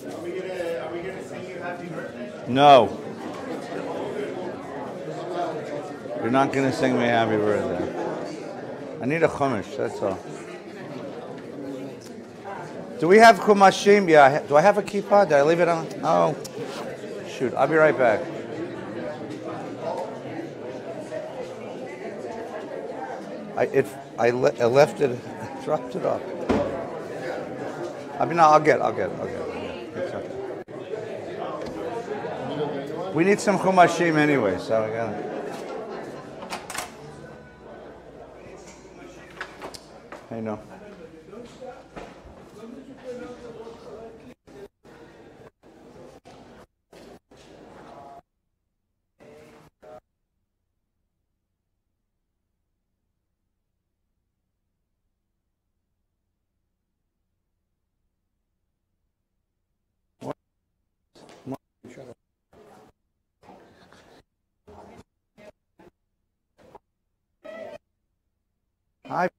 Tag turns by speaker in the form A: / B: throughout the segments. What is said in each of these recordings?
A: gonna sing you happy birthday?
B: No. You're not going to sing me happy birthday. I need a chumash, that's all. Do we have kumashim? Yeah. Do I have a kippah? Did I leave it on? Oh, shoot. I'll be right back. I left it, dropped it off. I mean, no, I'll get it. It's okay. We need some chumashim anyway, so we got it. I know. Hi.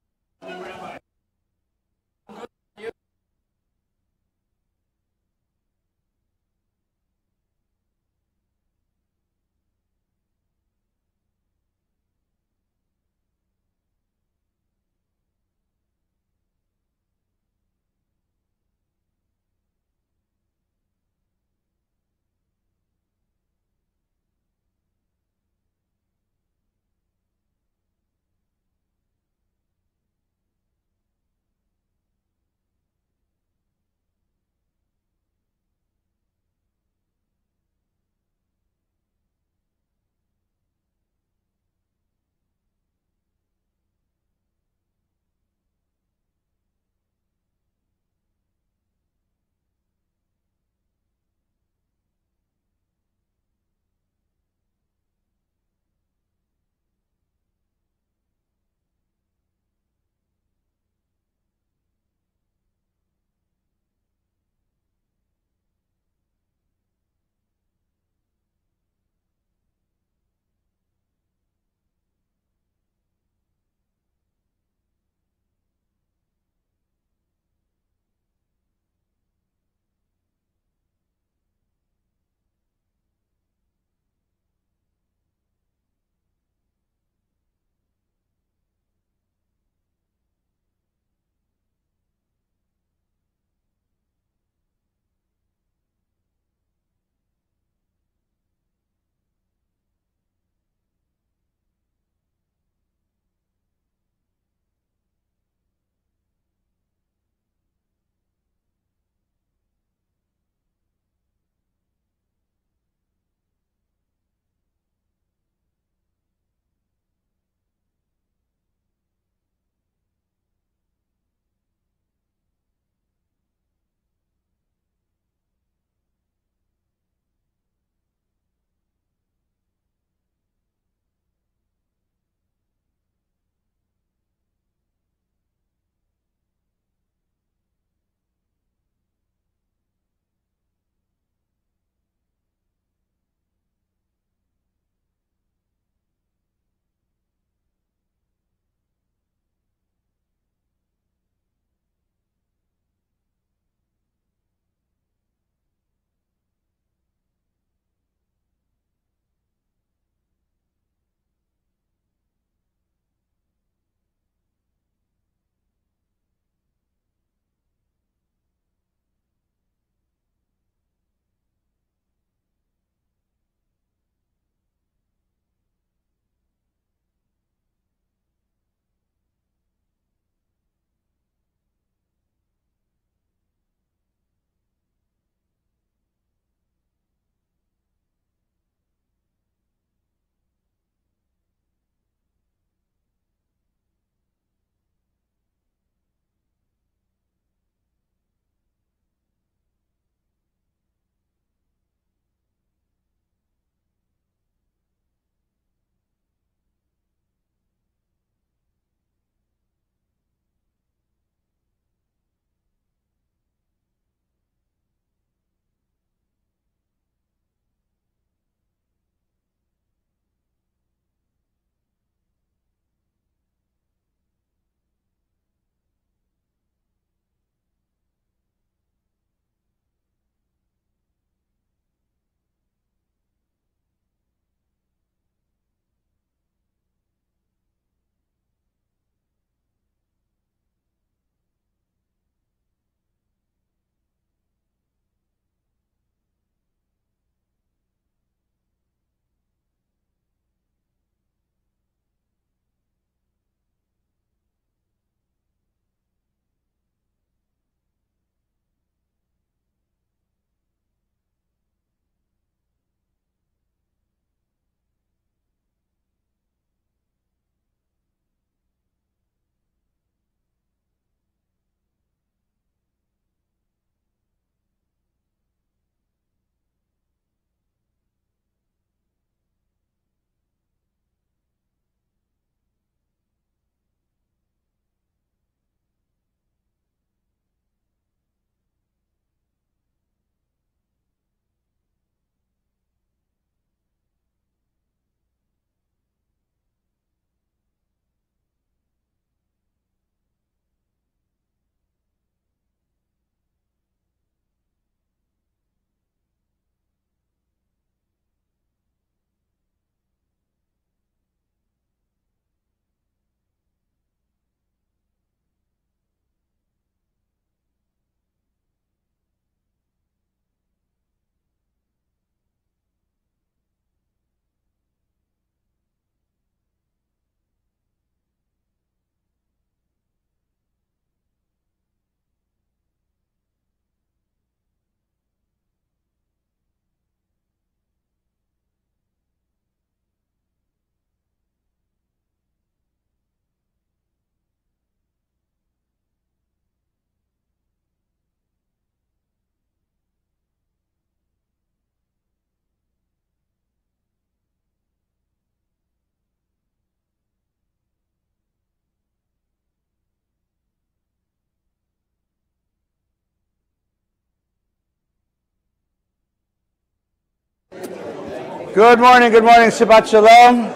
B: Good morning, Shabbat Shalom.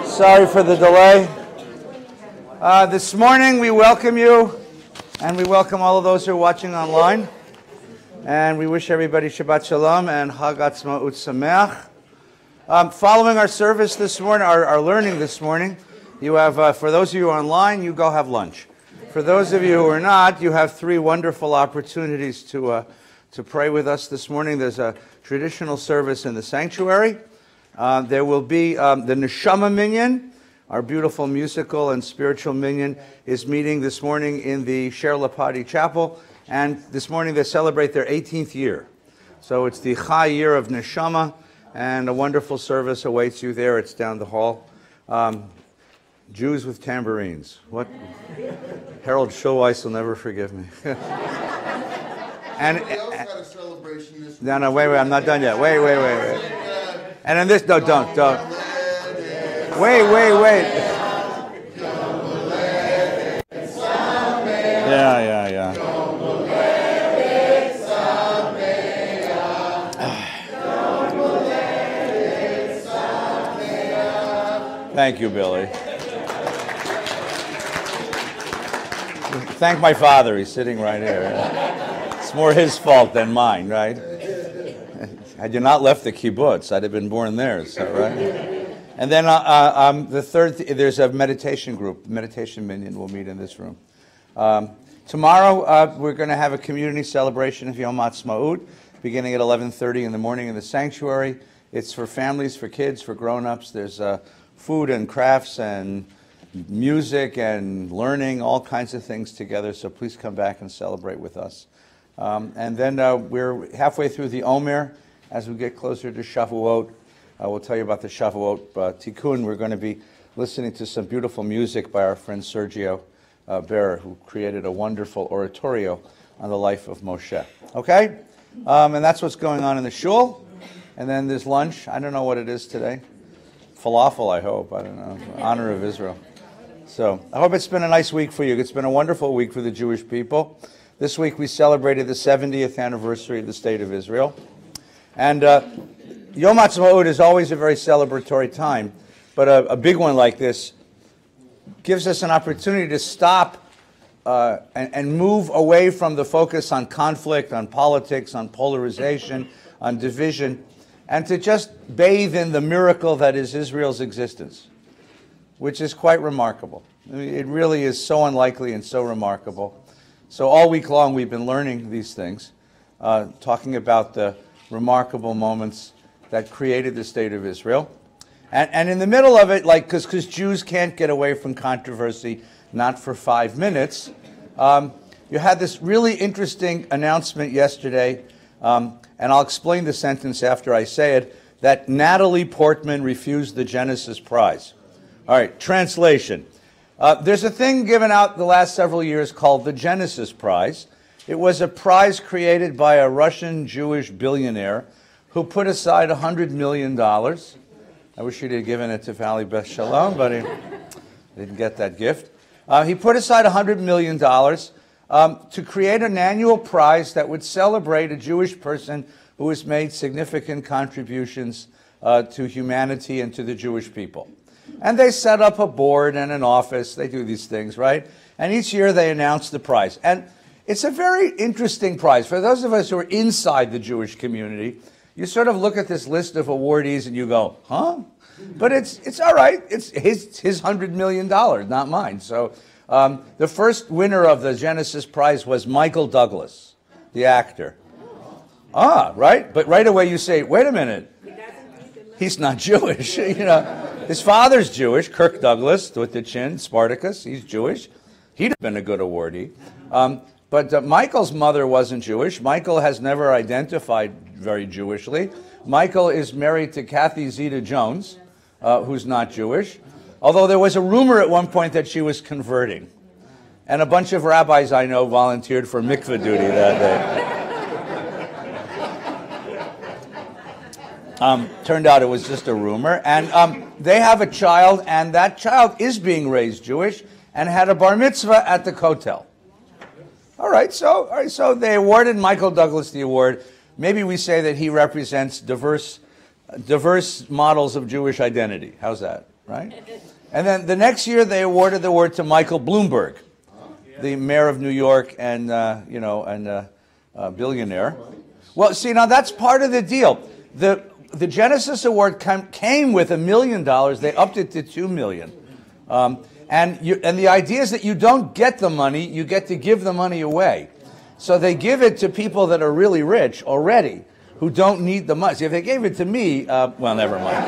B: Sorry for the delay. This morning we welcome you, and we welcome all of those who are watching online. And we wish everybody Shabbat Shalom and Chag Atzmaut Sameach. Following our service this morning, our learning this morning, you have, for those of you online, you go have lunch. For those of you who are not, you have three wonderful opportunities to pray with us this morning. There's a traditional service in the sanctuary. There will be the Neshama Minyan, our beautiful musical and spiritual minyan, is meeting this morning in the Sher Lapadi Chapel. And this morning they celebrate their 18th year. So it's the Chai year of Neshama, and a wonderful service awaits you there. It's down the hall. Jews with tambourines. What? Harold Schulweiss will never forgive me. And no, wait, I'm not done yet. Wait. And in this, no, don't. Wait. Yeah. Thank you, Billy. Thank my father. He's sitting right here. It's more his fault than mine, right? Had you not left the kibbutz, I'd have been born there, so, right? And then the third, there's a meditation group. Meditation Minyan will meet in this room. Tomorrow, we're going to have a community celebration of Yom Ha'atzmaut, beginning at 11:30 in the morning in the sanctuary. It's for families, for kids, for grown-ups. There's food and crafts and music and learning, all kinds of things together, so please come back and celebrate with us. And then we're halfway through the Omer. As we get closer to Shavuot, we'll tell you about the Shavuot Tikkun. We're going to be listening to some beautiful music by our friend Sergio Berer, who created a wonderful oratorio on the life of Moshe. Okay? And that's what's going on in the shul. And then there's lunch. I don't know what it is today. Falafel, I hope. I don't know. In honor of Israel. So I hope it's been a nice week for you. It's been a wonderful week for the Jewish people. This week we celebrated the 70th anniversary of the State of Israel. And Yom Ha'atzmaut is always a very celebratory time, but a big one like this gives us an opportunity to stop and move away from the focus on conflict, on politics, on polarization, on division, and to just bathe in the miracle that is Israel's existence, which is quite remarkable. I mean, it really is so unlikely and so remarkable. So all week long we've been learning these things, talking about the remarkable moments that created the State of Israel. And in the middle of it, like, because Jews can't get away from controversy, not for 5 minutes, you had this really interesting announcement yesterday, and I'll explain the sentence after I say it, that Natalie Portman refused the Genesis Prize. All right, translation. There's a thing given out the last several years called the Genesis Prize. It was a prize created by a Russian Jewish billionaire who put aside $100 million. I wish he'd have given it to Valley Beth Shalom, but he didn't get that gift. He put aside $100 million to create an annual prize that would celebrate a Jewish person who has made significant contributions to humanity and to the Jewish people. And they set up a board and an office. They do these things, right? And each year they announce the prize. And it's a very interesting prize. For those of us who are inside the Jewish community, you sort of look at this list of awardees and you go, huh? But it's all right. It's his $100 million, not mine. So the first winner of the Genesis Prize was Michael Douglas, the actor. Ah, right? But right away you say, wait a minute. He's not Jewish. You know, his father's Jewish, Kirk Douglas, with the chin, Spartacus. He's Jewish. He'd have been a good awardee. But Michael's mother wasn't Jewish. Michael has never identified very Jewishly. Michael is married to Kathy Zeta-Jones, who's not Jewish, although there was a rumor at one point that she was converting. And a bunch of rabbis I know volunteered for mikveh duty that day. Turned out it was just a rumor. And they have a child, and that child is being raised Jewish and had a bar mitzvah at the Kotel. All right, so they awarded Michael Douglas the award. Maybe we say that he represents diverse diverse models of Jewish identity. How's that, right? And then the next year they awarded the award to Michael Bloomberg, the mayor of New York and billionaire. Well, see, now that's part of the deal. The Genesis Award came with $1 million. They upped it to $2 million. And the idea is that you don't get the money, you get to give the money away. So they give it to people that are really rich already, who don't need the money. See, if they gave it to me, well, never mind.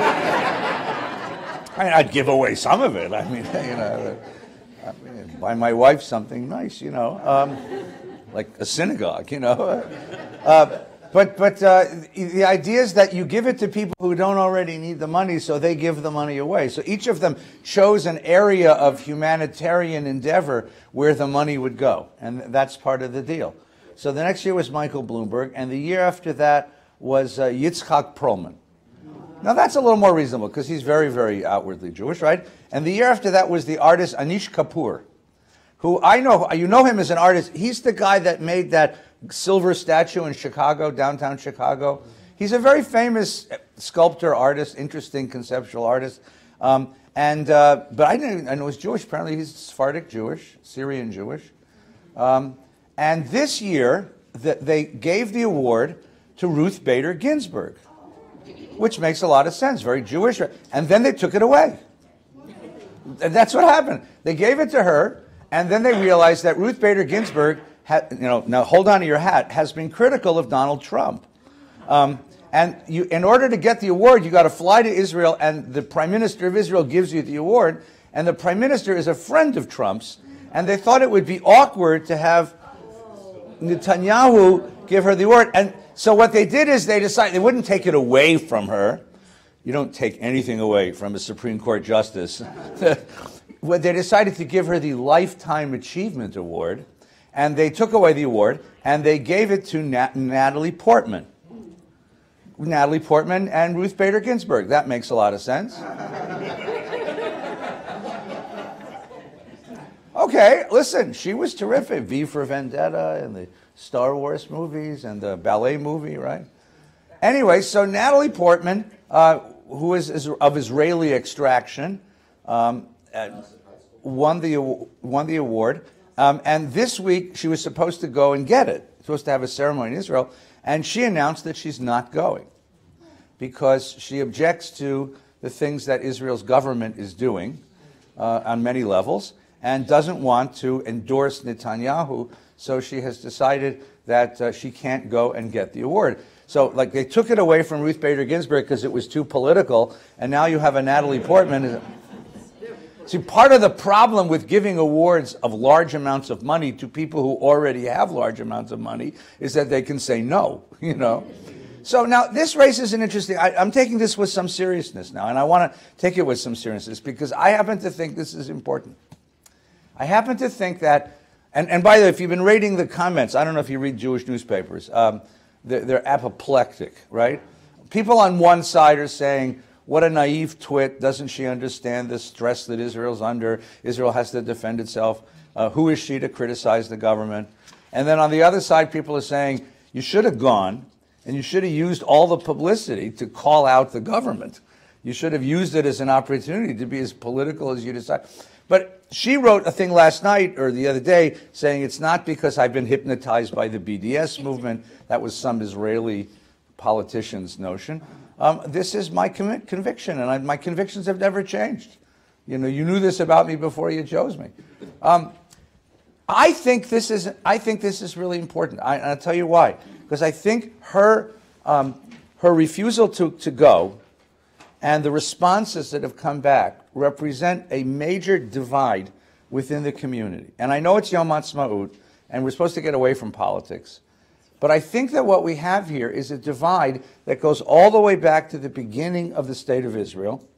B: I'd give away some of it. I mean, buy my wife something nice, like a synagogue, But the idea is that you give it to people who don't already need the money, so they give the money away. So each of them chose an area of humanitarian endeavor where the money would go, and that's part of the deal. So the next year was Michael Bloomberg, and the year after that was Yitzhak Portman. Now that's a little more reasonable because he's very, very outwardly Jewish, right? And the year after that was the artist Anish Kapoor, who I know, you know him as an artist. He's the guy that made that silver statue in Chicago, downtown Chicago. He's a very famous sculptor, artist, interesting conceptual artist. But I didn't know he's Jewish. Apparently he's Sephardic Jewish, Syrian Jewish. And this year, they gave the award to Ruth Bader Ginsburg, which makes a lot of sense, very Jewish. And then they took it away. And that's what happened. They gave it to her, and then they realized that Ruth Bader Ginsburg now hold on to your hat, has been critical of Donald Trump. And in order to get the award, you got to fly to Israel, and the Prime Minister of Israel gives you the award, and the Prime Minister is a friend of Trump's, and they thought it would be awkward to have Netanyahu give her the award. And so what they did is they decided they wouldn't take it away from her. You don't take anything away from a Supreme Court justice. Well, they decided to give her the Lifetime Achievement Award, and they took away the award, and they gave it to Natalie Portman. Natalie Portman and Ruth Bader Ginsburg. That makes a lot of sense. Okay, listen, she was terrific. V for Vendetta and the Star Wars movies and the ballet movie, right? Anyway, so Natalie Portman, who is of Israeli extraction, won the award. And this week, she was supposed to go and get it, supposed to have a ceremony in Israel, and she announced that she's not going because she objects to the things that Israel's government is doing on many levels and doesn't want to endorse Netanyahu, so she has decided that she can't go and get the award. So, like, they took it away from Ruth Bader Ginsburg because it was too political, and now you have a Natalie Portman. See, part of the problem with giving awards of large amounts of money to people who already have large amounts of money is that they can say no, So now this raises an interesting, I'm taking this with some seriousness now, and I want to take it with some seriousness because I happen to think this is important. I happen to think that, and by the way, if you've been reading the comments, I don't know if you read Jewish newspapers, they're apoplectic, right? People on one side are saying, what a naive twit. Doesn't she understand the stress that Israel's under? Israel has to defend itself. Who is she to criticize the government? And then on the other side, people are saying, you should have gone, and you should have used all the publicity to call out the government. You should have used it as an opportunity to be as political as you decide. But she wrote a thing last night, or the other day, saying it's not because I've been hypnotized by the BDS movement. That was some Israeli politician's notion. This is my conviction, and my convictions have never changed. You knew this about me before you chose me. I think this is really important. And I'll tell you why. Because I think her refusal to go and the responses that have come back represent a major divide within the community. And I know it's Yom Ha'atzmaut, and we're supposed to get away from politics. But I think that what we have here is a divide that goes all the way back to the beginning of the State of Israel,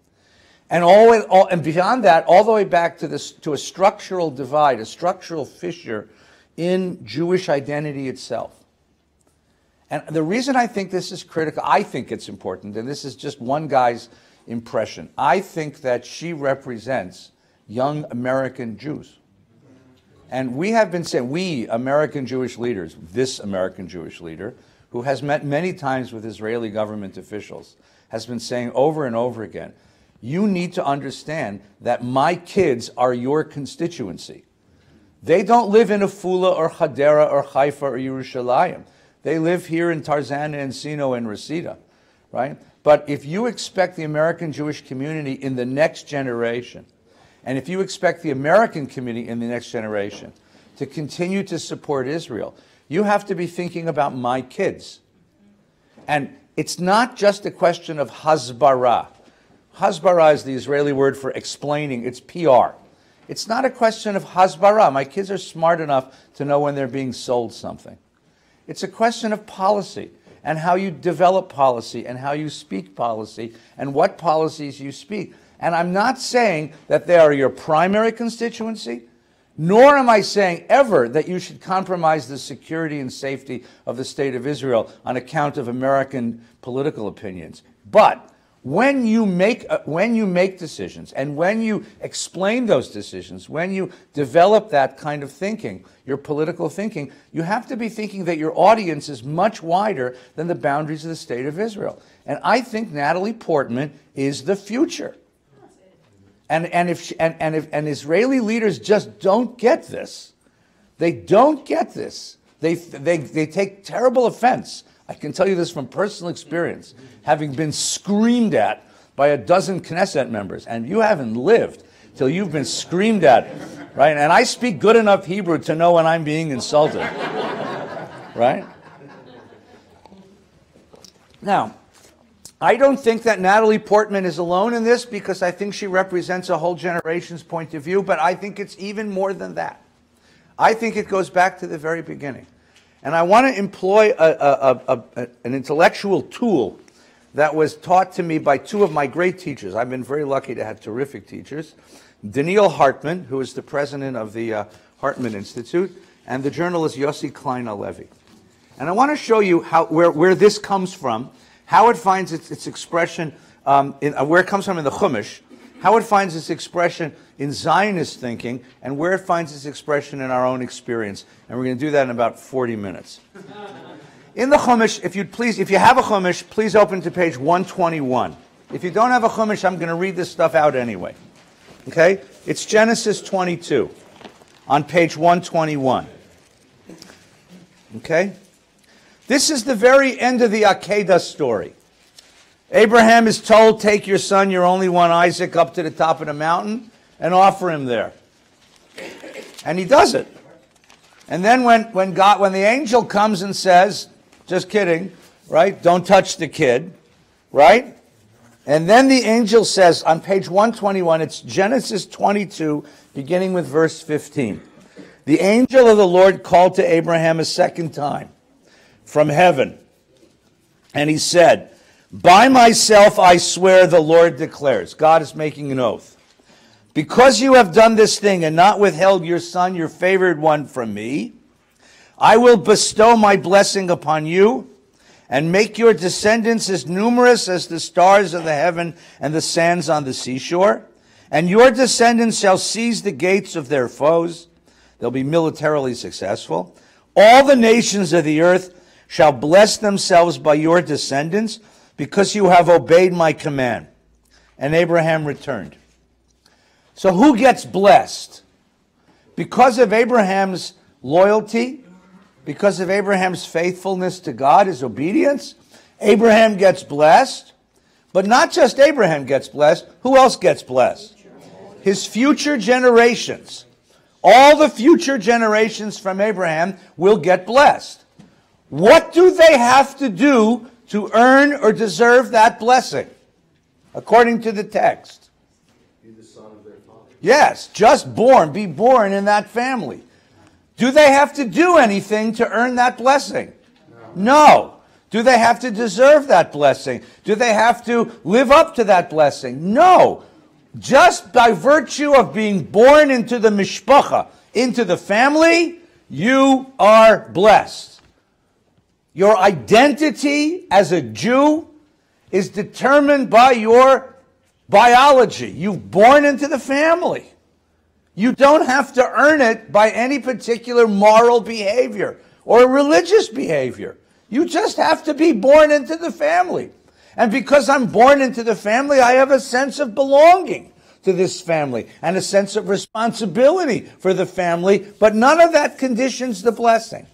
B: and and beyond that, all the way back to a structural divide, a structural fissure in Jewish identity itself. And the reason I think this is critical, I think it's important, and this is just one guy's impression. I think that she represents young American Jews. And we have been saying, we, American Jewish leaders, this American Jewish leader, who has met many times with Israeli government officials, has been saying over and over again, you need to understand that my kids are your constituency. They don't live in Afula or Hadera or Haifa or Yerushalayim. They live here in Tarzana and Sino and Reseda, right? But if you expect the American Jewish community in the next generation, and if you expect the American community in the next generation to continue to support Israel, you have to be thinking about my kids. And it's not just a question of hasbara. Hasbara is the Israeli word for explaining. It's PR. It's not a question of hasbara. My kids are smart enough to know when they're being sold something. It's a question of policy and how you develop policy and how you speak policy and what policies you speak. And I'm not saying that they are your primary constituency, nor am I saying ever that you should compromise the security and safety of the State of Israel on account of American political opinions. But when you make decisions and when you explain those decisions, when you develop that kind of thinking, your political thinking, you have to be thinking that your audience is much wider than the boundaries of the State of Israel. And I think Natalie Portman is the future. And Israeli leaders just don't get this. They don't get this. They take terrible offense. I can tell you this from personal experience, having been screamed at by a dozen Knesset members, and you haven't lived till you've been screamed at, right? And I speak good enough Hebrew to know when I'm being insulted, right? Now, I don't think that Natalie Portman is alone in this because I think she represents a whole generation's point of view, but I think it's even more than that. I think it goes back to the very beginning. And I want to employ an intellectual tool that was taught to me by two of my great teachers. I've been very lucky to have terrific teachers. Daniel Hartman, who is the president of the Hartman Institute, and the journalist Yossi Klein Alevi. And I want to show you where this comes from, how it finds its expression, where it comes from in the Chumash, how it finds its expression in Zionist thinking, and where it finds its expression in our own experience. And we're going to do that in about 40 minutes. In the Chumash, if you have a Chumash, please open to page 121. If you don't have a Chumash, I'm going to read this stuff out anyway. Okay? It's Genesis 22 on page 121. Okay? This is the very end of the Akedah story. Abraham is told, take your son, your only one, Isaac, up to the top of the mountain and offer him there. And he does it. And then when the angel comes and says, just kidding, right? Don't touch the kid, right? And then the angel says on page 121, it's Genesis 22, beginning with verse 15. The angel of the Lord called to Abraham a second time from heaven. And he said, by myself I swear, the Lord declares. God is making an oath. Because you have done this thing and not withheld your son, your favored one, from me, I will bestow my blessing upon you and make your descendants as numerous as the stars of the heaven and the sands on the seashore. And your descendants shall seize the gates of their foes. They'll be militarily successful. All the nations of the earth shall bless themselves by your descendants, because you have obeyed my command. And Abraham returned. So who gets blessed? Because of Abraham's loyalty, because of Abraham's faithfulness to God, his obedience, Abraham gets blessed. But not just Abraham gets blessed. Who else gets blessed? His future generations. All the future generations from Abraham will get blessed. What do they have to do to earn or deserve that blessing, according to the text?
A: Be the son of their father.
B: Yes, just be born in that family. Do they have to do anything to earn that blessing? No. Do they have to deserve that blessing? Do they have to live up to that blessing? No. Just by virtue of being born into the mishpacha, into the family, you are blessed. Your identity as a Jew is determined by your biology. You've born into the family. You don't have to earn it by any particular moral behavior or religious behavior. You just have to be born into the family. And because I'm born into the family, I have a sense of belonging to this family and a sense of responsibility for the family, but none of that conditions the blessing.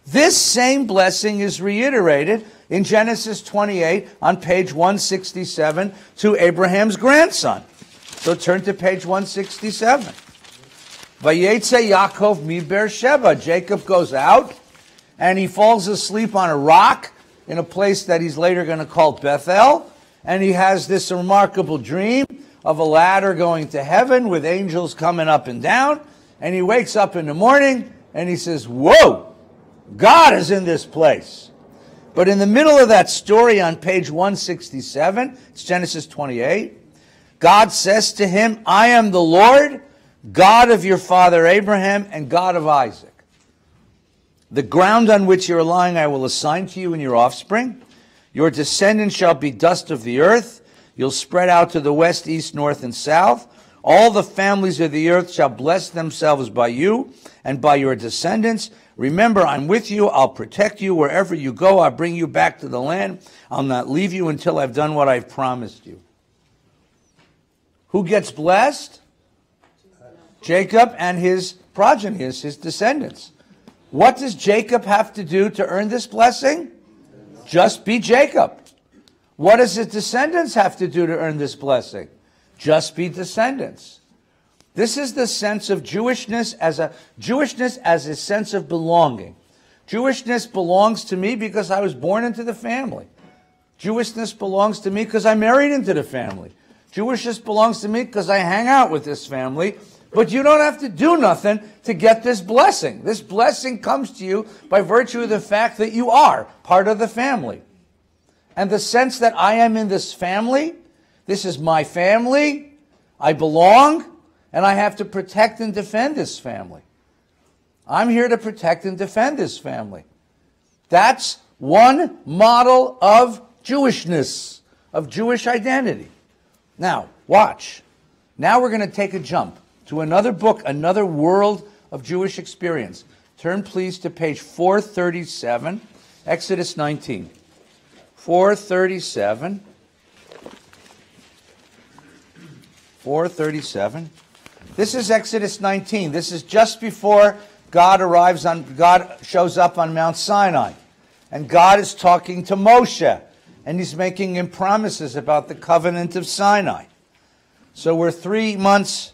B: This same blessing is reiterated in Genesis 28 on page 167 to Abraham's grandson. So turn to page 167. Vayetze Yaakov mi Beersheba. Jacob goes out and he falls asleep on a rock in a place that he's later going to call Bethel. And he has this remarkable dream of a ladder going to heaven with angels coming up and down. And he wakes up in the morning and he says, whoa, God is in this place. But in the middle of that story on page 167, it's Genesis 28, God says to him, I am the Lord, God of your father Abraham and God of Isaac. The ground on which you are lying I will assign to you and your offspring. Your descendants shall be dust of the earth. You'll spread out to the west, east, north, and south. All the families of the earth shall bless themselves by you and by your descendants. Remember, I'm with you. I'll protect you wherever you go. I'll bring you back to the land. I'll not leave you until I've done what I've promised you. Who gets blessed? Jacob and his progeny, his descendants. What does Jacob have to do to earn this blessing? Just be Jacob. What does his descendants have to do to earn this blessing? Just be descendants. This is the sense of Jewishness as a sense of belonging. Jewishness belongs to me because I was born into the family. Jewishness belongs to me because I married into the family. Jewishness belongs to me because I hang out with this family. But you don't have to do nothing to get this blessing. This blessing comes to you by virtue of the fact that you are part of the family. And the sense that I am in this family, this is my family, I belong, and I have to protect and defend this family. I'm here to protect and defend this family. That's one model of Jewishness, of Jewish identity. Now, watch. Now we're going to take a jump to another book, another world of Jewish experience. Turn, please, to page 437, Exodus 19. 437. 437. This is Exodus 19. This is just before God shows up on Mount Sinai. And God is talking to Moshe. And he's making him promises about the covenant of Sinai. So we're 2 months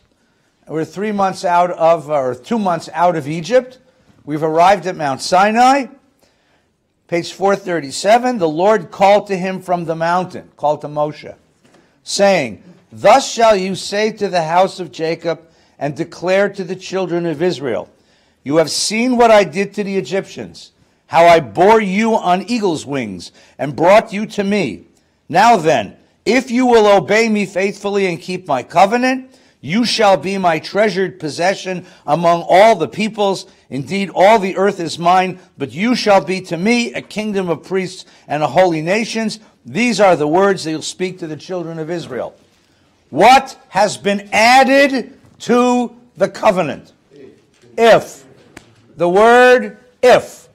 B: out of Egypt. We've arrived at Mount Sinai. Page 437, the Lord called to him from the mountain, called to Moshe, saying, Thus shall you say to the house of Jacob and declare to the children of Israel, You have seen what I did to the Egyptians, how I bore you on eagle's wings and brought you to me. Now then, if you will obey me faithfully and keep my covenant, you shall be my treasured possession among all the peoples. Indeed, all the earth is mine, but you shall be to me a kingdom of priests and a holy nation. These are the words that you'll speak to the children of Israel. What has been added to the covenant? If. The word if.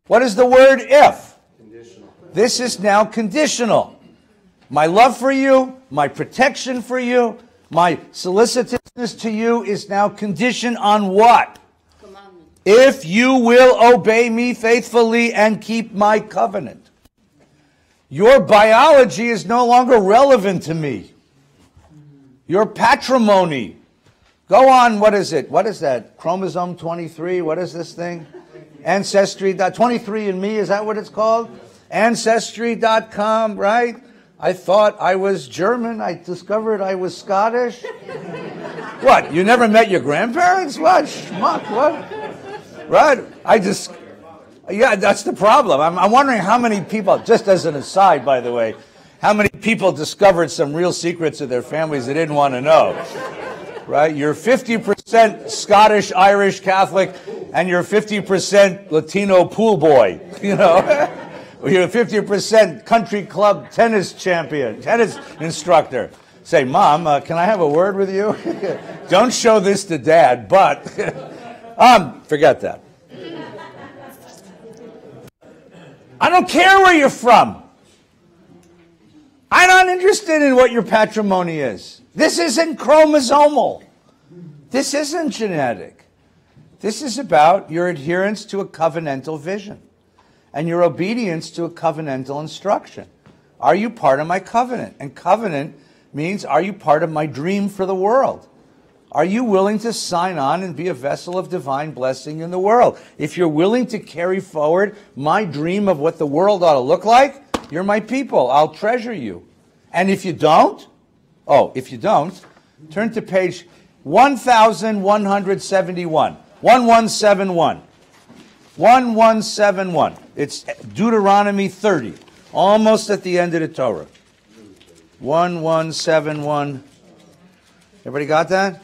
B: What is the word if?
A: Conditional.
B: This is now conditional. My love for you, my protection for you, my solicitousness to you is now conditioned on what?
C: Commandment.
B: If you will obey me faithfully and keep my covenant. Your biology is no longer relevant to me. Your patrimony. Go on, what is it? What is that? Chromosome 23? What is this thing? Ancestry. 23andMe, is that what it's called? Ancestry.com, right? I thought I was German. I discovered I was Scottish. What? You never met your grandparents? What? Schmuck, what? Right? Yeah, that's the problem. I'm wondering how many people, just as an aside, by the way, how many people discovered some real secrets of their families they didn't want to know. Right? You're 50% Scottish, Irish, Catholic, and you're 50% Latino pool boy, you know? You're a 50% country club tennis champion, tennis instructor. Say, Mom, can I have a word with you? Don't show this to Dad, but forget that. I don't care where you're from. I'm not interested in what your patrimony is. This isn't chromosomal. This isn't genetic. This is about your adherence to a covenantal vision and your obedience to a covenantal instruction. Are you part of my covenant? And covenant means, are you part of my dream for the world? Are you willing to sign on and be a vessel of divine blessing in the world? If you're willing to carry forward my dream of what the world ought to look like, you're my people. I'll treasure you. And if you don't, turn to page 1171. 1171. 1171. It's Deuteronomy 30. Almost at the end of the Torah. 1171. Everybody got that?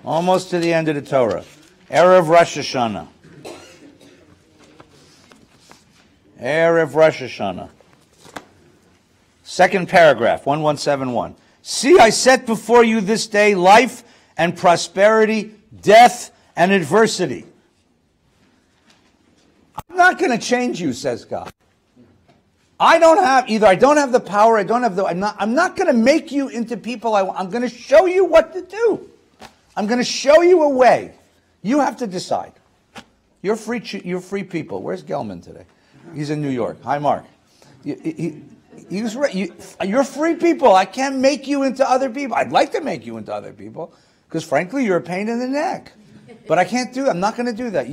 B: Almost to the end of the Torah. Erev Rosh Hashanah. Erev Rosh Hashanah. Second paragraph, 1171. See, I set before you this day life and prosperity, death and adversity. I'm not going to change you, says God. I don't have the power, I'm not going to make you into people I'm going to show you what to do. I'm going to show you a way. You have to decide. You're free people. Where's Gelman today? He's in New York. Hi, Mark. You're free people. I can't make you into other people. I'd like to make you into other people because, frankly, you're a pain in the neck. But I can't do that. I'm not going to do that.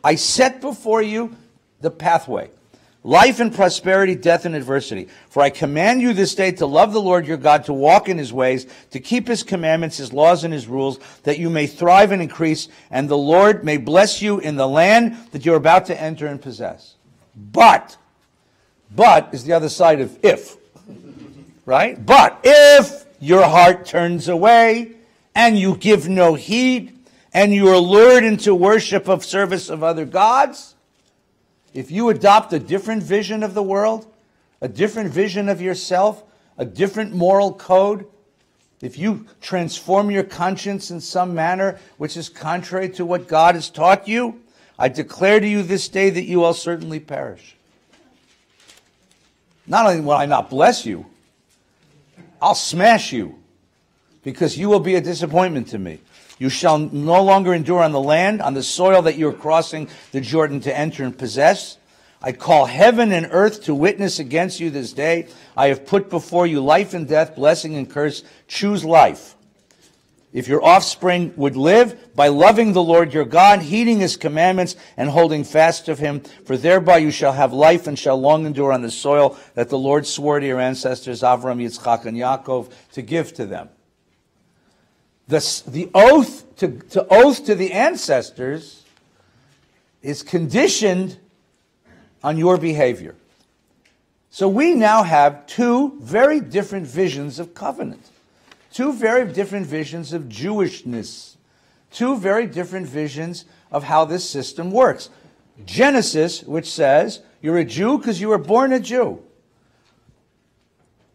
B: I set before you the pathway. Life and prosperity, death and adversity. For I command you this day to love the Lord your God, to walk in his ways, to keep his commandments, his laws, and his rules, that you may thrive and increase, and the Lord may bless you in the land that you're about to enter and possess. But is the other side of if. Right? But if your heart turns away, and you give no heed, and you are lured into worship of service of other gods, if you adopt a different vision of the world, a different vision of yourself, a different moral code, if you transform your conscience in some manner which is contrary to what God has taught you, I declare to you this day that you will certainly perish. Not only will I not bless you, I'll smash you, because you will be a disappointment to me. You shall no longer endure on the land, on the soil that you are crossing the Jordan to enter and possess. I call heaven and earth to witness against you this day. I have put before you life and death, blessing and curse. Choose life. If your offspring would live, by loving the Lord your God, heeding his commandments, and holding fast of him, for thereby you shall have life and shall long endure on the soil that the Lord swore to your ancestors, Avram, Yitzchak, and Yaakov, to give to them. The oath to the ancestors is conditioned on your behavior. So we now have two very different visions of covenant, two very different visions of Jewishness, two very different visions of how this system works. Genesis, which says you're a Jew because you were born a Jew.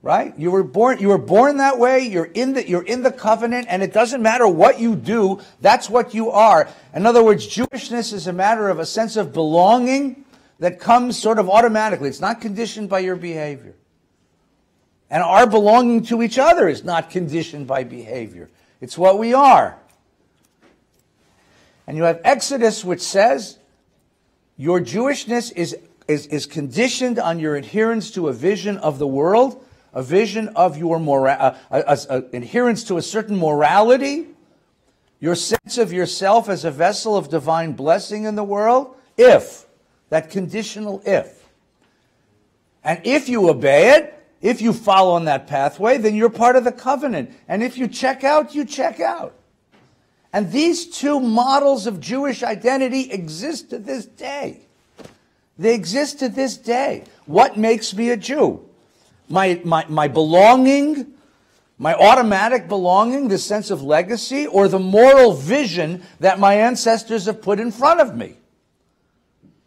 B: Right? You were born that way, you're in the covenant, and it doesn't matter what you do, that's what you are. In other words, Jewishness is a matter of a sense of belonging that comes sort of automatically. It's not conditioned by your behavior. And our belonging to each other is not conditioned by behavior. It's what we are. And you have Exodus, which says your Jewishness is conditioned on your adherence to a vision of the world, a vision of your adherence to a certain morality, your sense of yourself as a vessel of divine blessing in the world, if, that conditional if. And if you obey it, if you follow on that pathway, then you're part of the covenant. And if you check out, you check out. And these two models of Jewish identity exist to this day. They exist to this day. What makes me a Jew? My belonging, my automatic belonging, the sense of legacy, or the moral vision that my ancestors have put in front of me?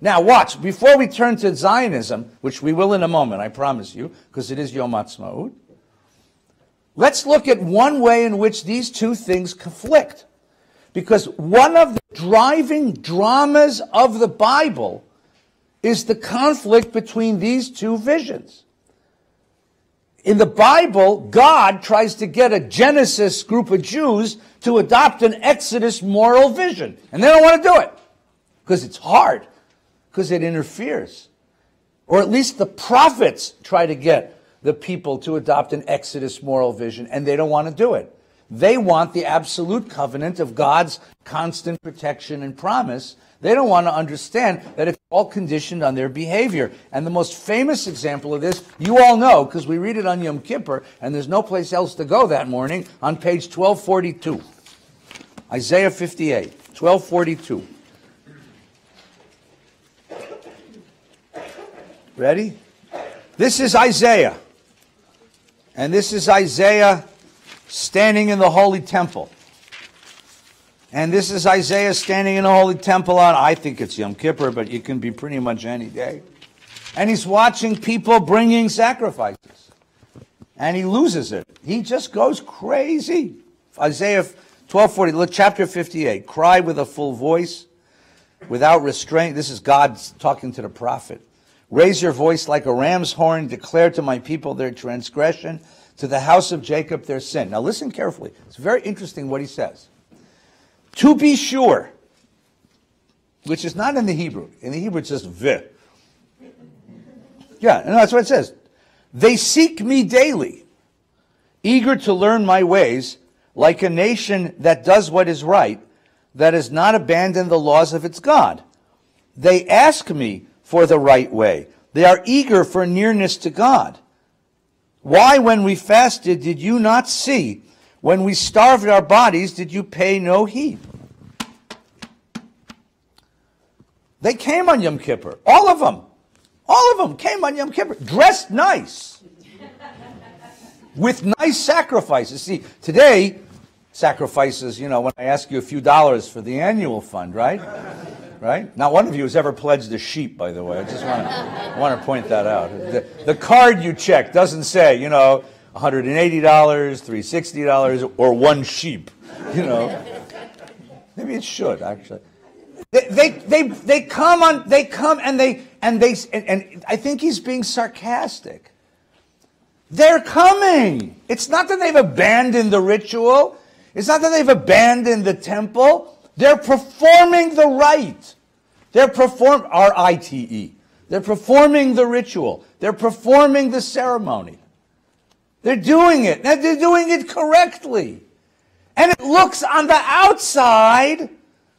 B: Now watch, before we turn to Zionism, which we will in a moment, I promise you, because it is Yom Ha'atzmaut, let's look at one way in which these two things conflict. Because one of the driving dramas of the Bible is the conflict between these two visions. In the Bible, God tries to get a Genesis group of Jews to adopt an Exodus moral vision. And they don't want to do it. Because it's hard. Because it interferes. Or at least the prophets try to get the people to adopt an Exodus moral vision, and they don't want to do it. They want the absolute covenant of God's constant protection and promise. They don't want to understand that it's all conditioned on their behavior. And the most famous example of this, you all know, because we read it on Yom Kippur, and there's no place else to go that morning, on page 1242. Isaiah 58, 1242. Ready? This is Isaiah. And this is Isaiah standing in the Holy Temple. And this is Isaiah standing in the Holy Temple on, I think it's Yom Kippur, but it can be pretty much any day. And he's watching people bringing sacrifices. And he loses it. He just goes crazy. Isaiah 12:40, look, chapter 58. Cry with a full voice, without restraint. This is God talking to the prophet. Raise your voice like a ram's horn. Declare to my people their transgression, to the house of Jacob their sin. Now listen carefully. It's very interesting what he says. To be sure, which is not in the Hebrew. In the Hebrew it's just ve. Yeah, and that's what it says. They seek me daily, eager to learn my ways, like a nation that does what is right, that has not abandoned the laws of its God. They ask me for the right way. They are eager for nearness to God. Why, when we fasted, did you not see? When we starved our bodies, did you pay no heed? They came on Yom Kippur. All of them. All of them came on Yom Kippur. Dressed nice. With nice sacrifices. See, today, sacrifices, when I ask you a few dollars for the annual fund, right? Right? Not one of you has ever pledged a sheep, by the way. I just want to point that out. The card you check doesn't say, $180, $360, or one sheep. Maybe it should actually. They come and I think he's being sarcastic. They're coming. It's not that they've abandoned the ritual. It's not that they've abandoned the temple. They're performing the rite. They're R-I-T-E. They're performing the ritual. They're performing the ceremony. They're doing it. They're doing it correctly. And it looks on the outside,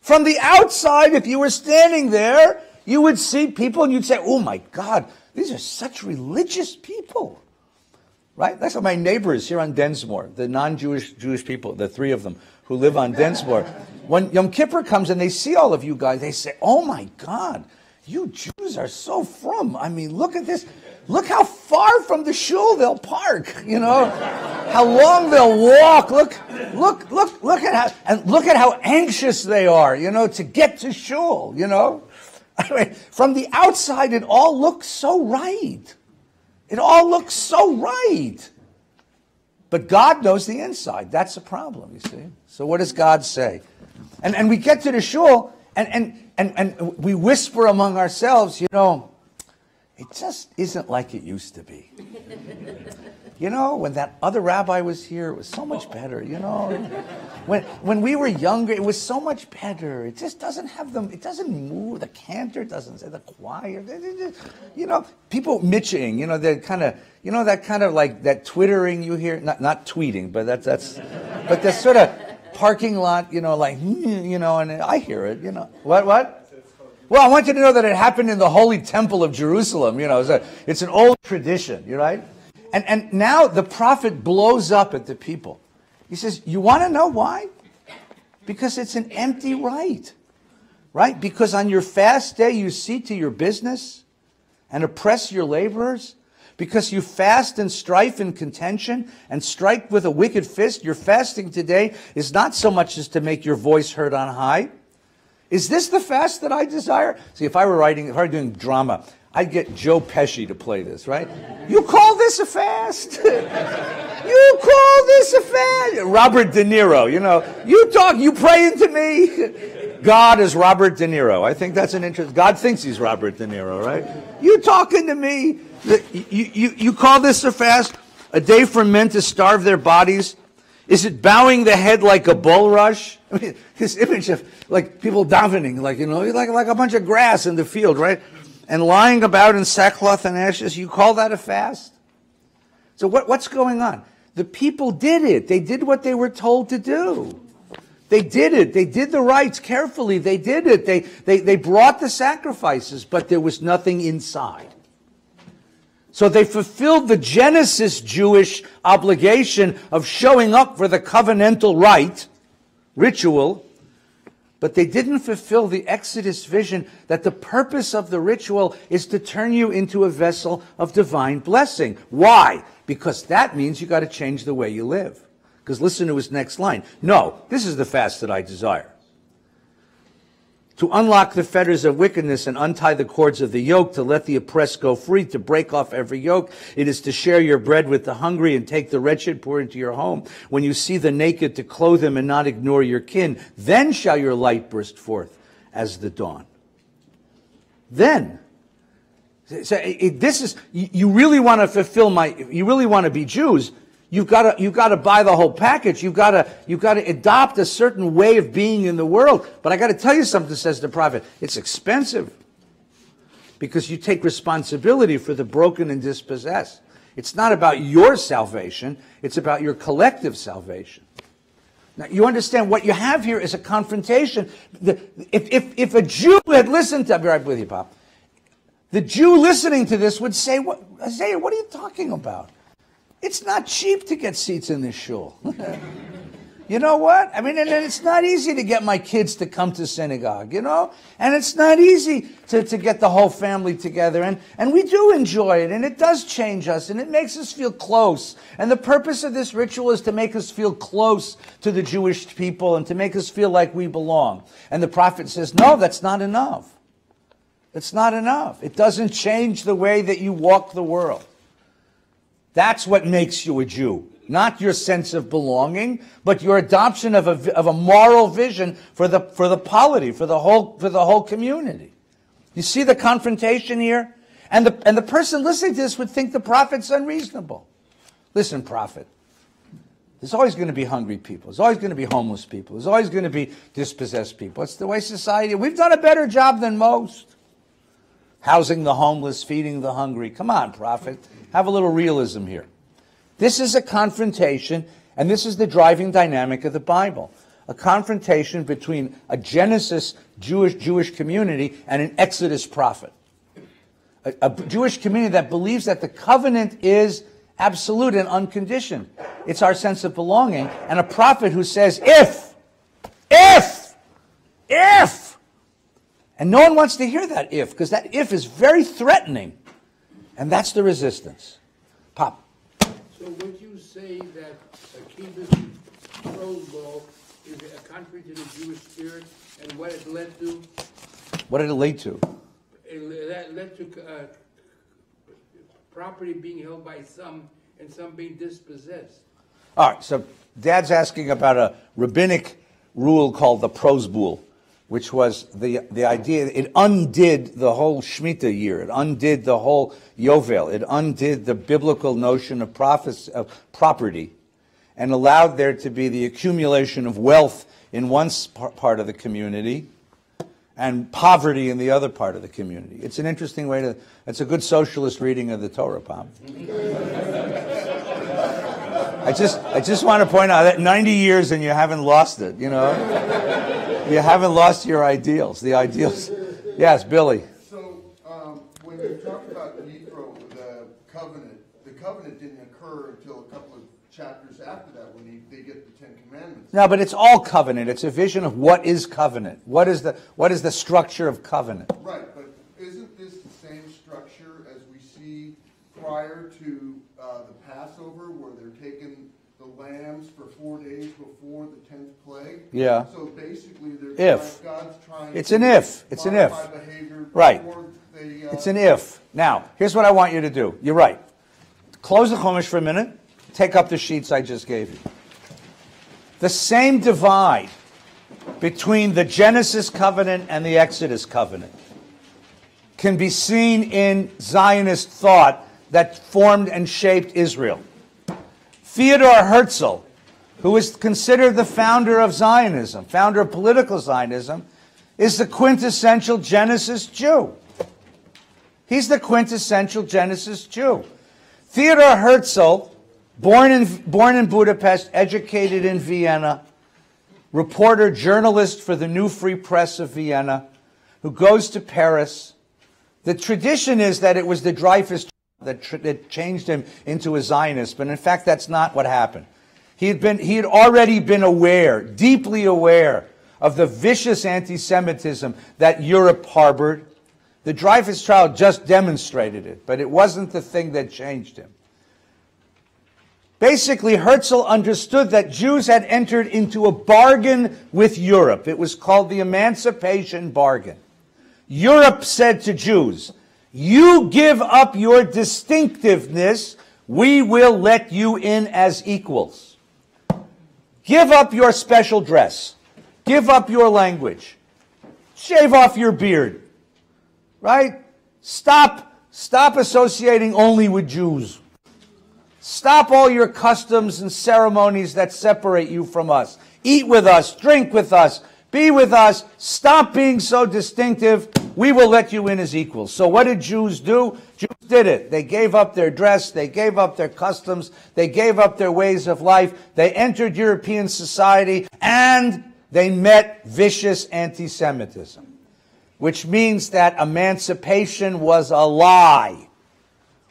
B: from the outside, if you were standing there, you would see people and you'd say, oh my God, these are such religious people. Right? That's what my neighbors here on Densmore, the non-Jewish people, the three of them who live on Densmore. When Yom Kippur comes and they see all of you guys, they say, oh my God, you Jews are so frum. I mean, look at this. Look how far from the shul they'll park, how long they'll walk. Look at how anxious they are, to get to shul, I mean, from the outside, it all looks so right. It all looks so right. But God knows the inside. That's the problem, you see. So what does God say? And we get to the shul, and we whisper among ourselves, it just isn't like it used to be. When that other rabbi was here, it was so much better, When we were younger, it was so much better. It just doesn't have them, it doesn't move, the cantor doesn't say, the choir, people mitching, they're kind of, that kind of like that twittering you hear, not tweeting, but but that sort of parking lot, and I hear it, What? Well, I want you to know that it happened in the Holy Temple of Jerusalem. It's an old tradition, right? And now the prophet blows up at the people. He says, you want to know why? Because it's an empty rite, right? Because on your fast day you see to your business and oppress your laborers. Because you fast in strife and contention and strike with a wicked fist. Your fasting today is not so much as to make your voice heard on high. Is this the fast that I desire? See, if I were doing drama, I'd get Joe Pesci to play this, right? You call this a fast? You call this a fast? Robert De Niro, you praying to me? God is Robert De Niro. I think that's an interest. God thinks he's Robert De Niro, right? You talking to me? You call this a fast? A day for men to starve their bodies? Is it bowing the head like a bulrush? I mean, this image of like people davening, like a bunch of grass in the field, right? And lying about in sackcloth and ashes, you call that a fast? So what's going on? The people did it. They did what they were told to do. They did it. They did the rites carefully. They did it. They brought the sacrifices, but there was nothing inside. So they fulfilled the Genesis Jewish obligation of showing up for the covenantal rite, ritual, but they didn't fulfill the Exodus vision that the purpose of the ritual is to turn you into a vessel of divine blessing. Why? Because that means you got to change the way you live. Because listen to his next line. No, this is the fast that I desire. To unlock the fetters of wickedness and untie the cords of the yoke, to let the oppressed go free, to break off every yoke. It is to share your bread with the hungry and take the wretched pour into your home. When you see the naked, to clothe them and not ignore your kin. Then shall your light burst forth as the dawn. Then. So this is, you really want to fulfill you really want to be Jews. You've got to buy the whole package. You've got to adopt a certain way of being in the world. But I got to tell you something, says the prophet. It's expensive because you take responsibility for the broken and dispossessed. It's not about your salvation. It's about your collective salvation. Now, you understand what you have here is a confrontation. If a Jew had listened to, I'll be right with you, Pop. The Jew listening to this would say, Isaiah, what are you talking about? It's not cheap to get seats in this shul. You know what? I mean, and it's not easy to get my kids to come to synagogue, And it's not easy to get the whole family together. And we do enjoy it, and it does change us, and it makes us feel close. And the purpose of this ritual is to make us feel close to the Jewish people and to make us feel like we belong. And the prophet says, no, that's not enough. It's not enough. It doesn't change the way that you walk the world. That's what makes you a Jew. Not your sense of belonging, but your adoption of a moral vision for the polity, for the whole community. You see the confrontation here? And the person listening to this would think the prophet's unreasonable. Listen, prophet. There's always going to be hungry people. There's always going to be homeless people. There's always going to be dispossessed people. It's the way society. We've done a better job than most. Housing the homeless, feeding the hungry. Come on, prophet. Have a little realism here. This is a confrontation, and this is the driving dynamic of the Bible. A confrontation between a Genesis Jewish community and an Exodus prophet. A Jewish community that believes that the covenant is absolute and unconditioned. It's our sense of belonging. And a prophet who says, if. And no one wants to hear that if, because that if is very threatening. And that's the resistance. Pop.
C: So would you say that a kibbutz prose law is contrary to the Jewish spirit and what it led to?
B: What did it lead to?
C: It led to property being held by some and some being dispossessed.
B: All right, so Dad's asking about a rabbinic rule called the prose bull, which was the idea, it undid the whole Shemitah year. It undid the whole Yovel. It undid the biblical notion of property and allowed there to be the accumulation of wealth in one part of the community and poverty in the other part of the community. It's an interesting way to, it's a good socialist reading of the Torah, Pop. I just want to point out that 90 years and you haven't lost it, You haven't lost your ideals. The ideals. Yes, Billy.
D: So when you talk about Yithro, the covenant didn't occur until a couple of chapters after that when they get the Ten Commandments.
B: No, but it's all covenant. It's a vision of what is covenant. What is the structure of covenant?
D: Right, but isn't this the same structure as we see prior to the Passover, where they're taking the lambs for 4 days before the 10th plague.
B: Yeah.
D: So basically, God's trying.
B: It's an if. It's an if.
D: Behavior
B: Right.
D: They,
B: it's an if. Now, here's what I want you to do. You're right. Close the Chumash for a minute. Take up the sheets I just gave you. The same divide between the Genesis covenant and the Exodus covenant can be seen in Zionist thought that formed and shaped Israel. Theodor Herzl, who is considered the founder of Zionism, founder of political Zionism, is the quintessential Genesis Jew. He's the quintessential Genesis Jew. Theodor Herzl, born in Budapest, educated in Vienna, reporter, journalist for the New Free Press of Vienna, who goes to Paris. The tradition is that it was the Dreyfus that changed him into a Zionist, but in fact that's not what happened. He had already been aware, deeply aware, of the vicious anti-Semitism that Europe harbored. The Dreyfus trial just demonstrated it, but it wasn't the thing that changed him. Basically, Herzl understood that Jews had entered into a bargain with Europe. It was called the Emancipation Bargain. Europe said to Jews, you give up your distinctiveness, we will let you in as equals. Give up your special dress. Give up your language. Shave off your beard. Right? Stop associating only with Jews. Stop all your customs and ceremonies that separate you from us. Eat with us, drink with us, be with us. Stop being so distinctive. We will let you in as equals. So what did Jews do? Jews did it. They gave up their dress. They gave up their customs. They gave up their ways of life. They entered European society and they met vicious anti-Semitism, which means that emancipation was a lie.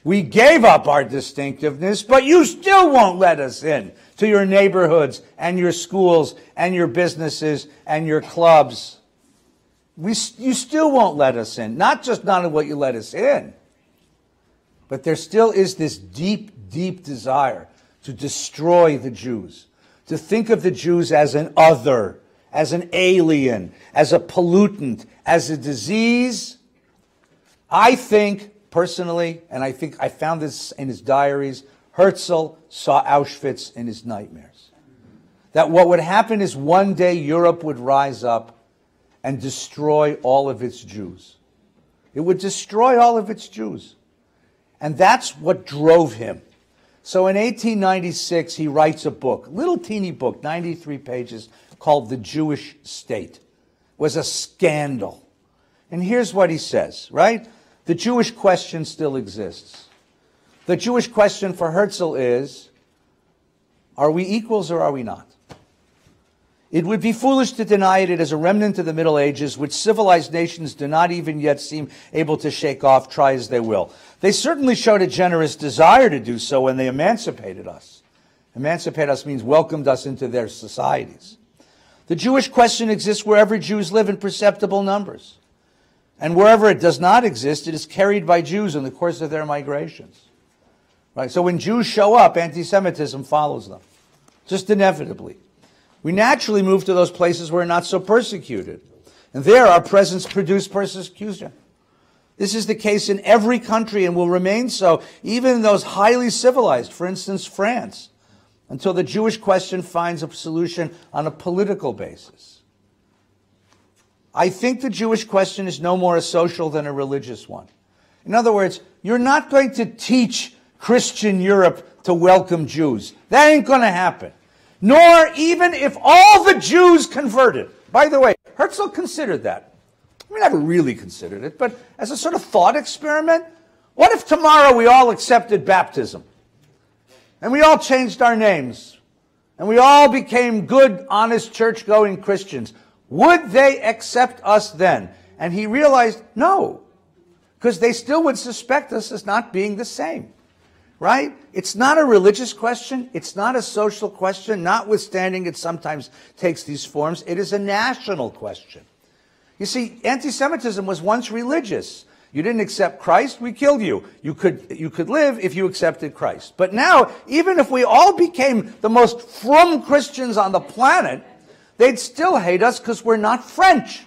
B: We gave up our distinctiveness, but you still won't let us in to your neighborhoods and your schools and your businesses and your clubs. You still won't let us in. Not just not what you let us in, but there still is this deep, deep desire to destroy the Jews, to think of the Jews as an other, as an alien, as a pollutant, as a disease. I think, personally, and I think I found this in his diaries, Herzl saw Auschwitz in his nightmares. That what would happen is one day Europe would rise up and destroy all of its Jews. It would destroy all of its Jews. And that's what drove him. So in 1896, he writes a book, little teeny book, 93 pages, called The Jewish State. It was a scandal. And here's what he says, right? The Jewish question still exists. The Jewish question for Herzl is, are we equals or are we not? It would be foolish to deny it as a remnant of the Middle Ages, which civilized nations do not even yet seem able to shake off, try as they will. They certainly showed a generous desire to do so when they emancipated us. Emancipate us means welcomed us into their societies. The Jewish question exists wherever Jews live in perceptible numbers. And wherever it does not exist, it is carried by Jews in the course of their migrations. Right? So when Jews show up, anti-Semitism follows them, just inevitably. We naturally move to those places where we're not so persecuted. And there our presence produced persecution. This is the case in every country and will remain so, even in those highly civilized, for instance, France, until the Jewish question finds a solution on a political basis. I think the Jewish question is no more a social than a religious one. In other words, you're not going to teach Christian Europe to welcome Jews. That ain't going to happen. Nor even if all the Jews converted. By the way, Herzl considered that. We never really considered it, but as a sort of thought experiment, what if tomorrow we all accepted baptism? And we all changed our names? And we all became good, honest, church-going Christians? Would they accept us then? And he realized, no, because they still would suspect us as not being the same. Right? It's not a religious question. It's not a social question, notwithstanding it sometimes takes these forms. It is a national question. You see, anti-Semitism was once religious. You didn't accept Christ, we killed you. You could live if you accepted Christ. But now, even if we all became the most frum Christians on the planet, they'd still hate us because we're not French.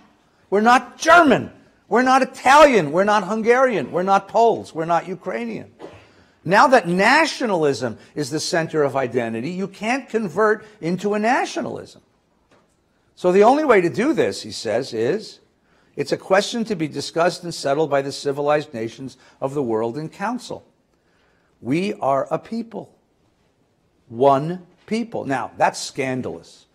B: We're not German. We're not Italian. We're not Hungarian. We're not Poles. We're not Ukrainian. Now that nationalism is the center of identity, you can't convert into a nationalism. So the only way to do this, he says, is it's a question to be discussed and settled by the civilized nations of the world in council. We are a people. One people. Now, that's scandalous.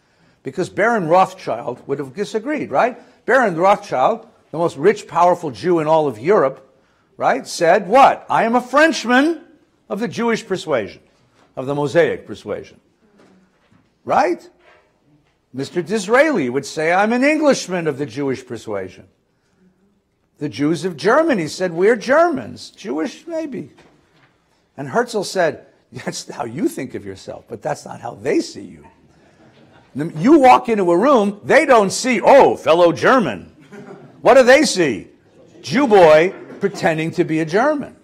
B: Because Baron Rothschild would have disagreed, right? Baron Rothschild, the most rich, powerful Jew in all of Europe, right, said what? I am a Frenchman of the Jewish persuasion, of the Mosaic persuasion. Right? Mr. Disraeli would say, I'm an Englishman of the Jewish persuasion. The Jews of Germany said, we're Germans. Jewish, maybe. And Herzl said, that's how you think of yourself, but that's not how they see you. You walk into a room, they don't see, oh, fellow German. What do they see? Jew boy pretending to be a German.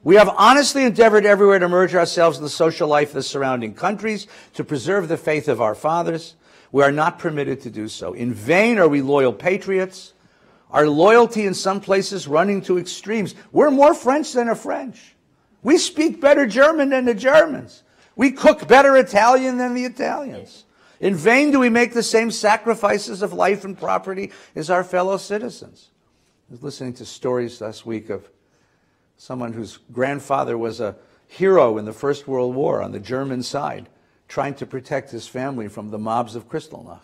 B: We have honestly endeavored everywhere to merge ourselves in the social life of the surrounding countries, to preserve the faith of our fathers. We are not permitted to do so. In vain are we loyal patriots. Our loyalty in some places running to extremes. We're more French than the French. We speak better German than the Germans. We cook better Italian than the Italians. In vain do we make the same sacrifices of life and property as our fellow citizens. I was listening to stories last week of someone whose grandfather was a hero in the First World War on the German side, trying to protect his family from the mobs of Kristallnacht,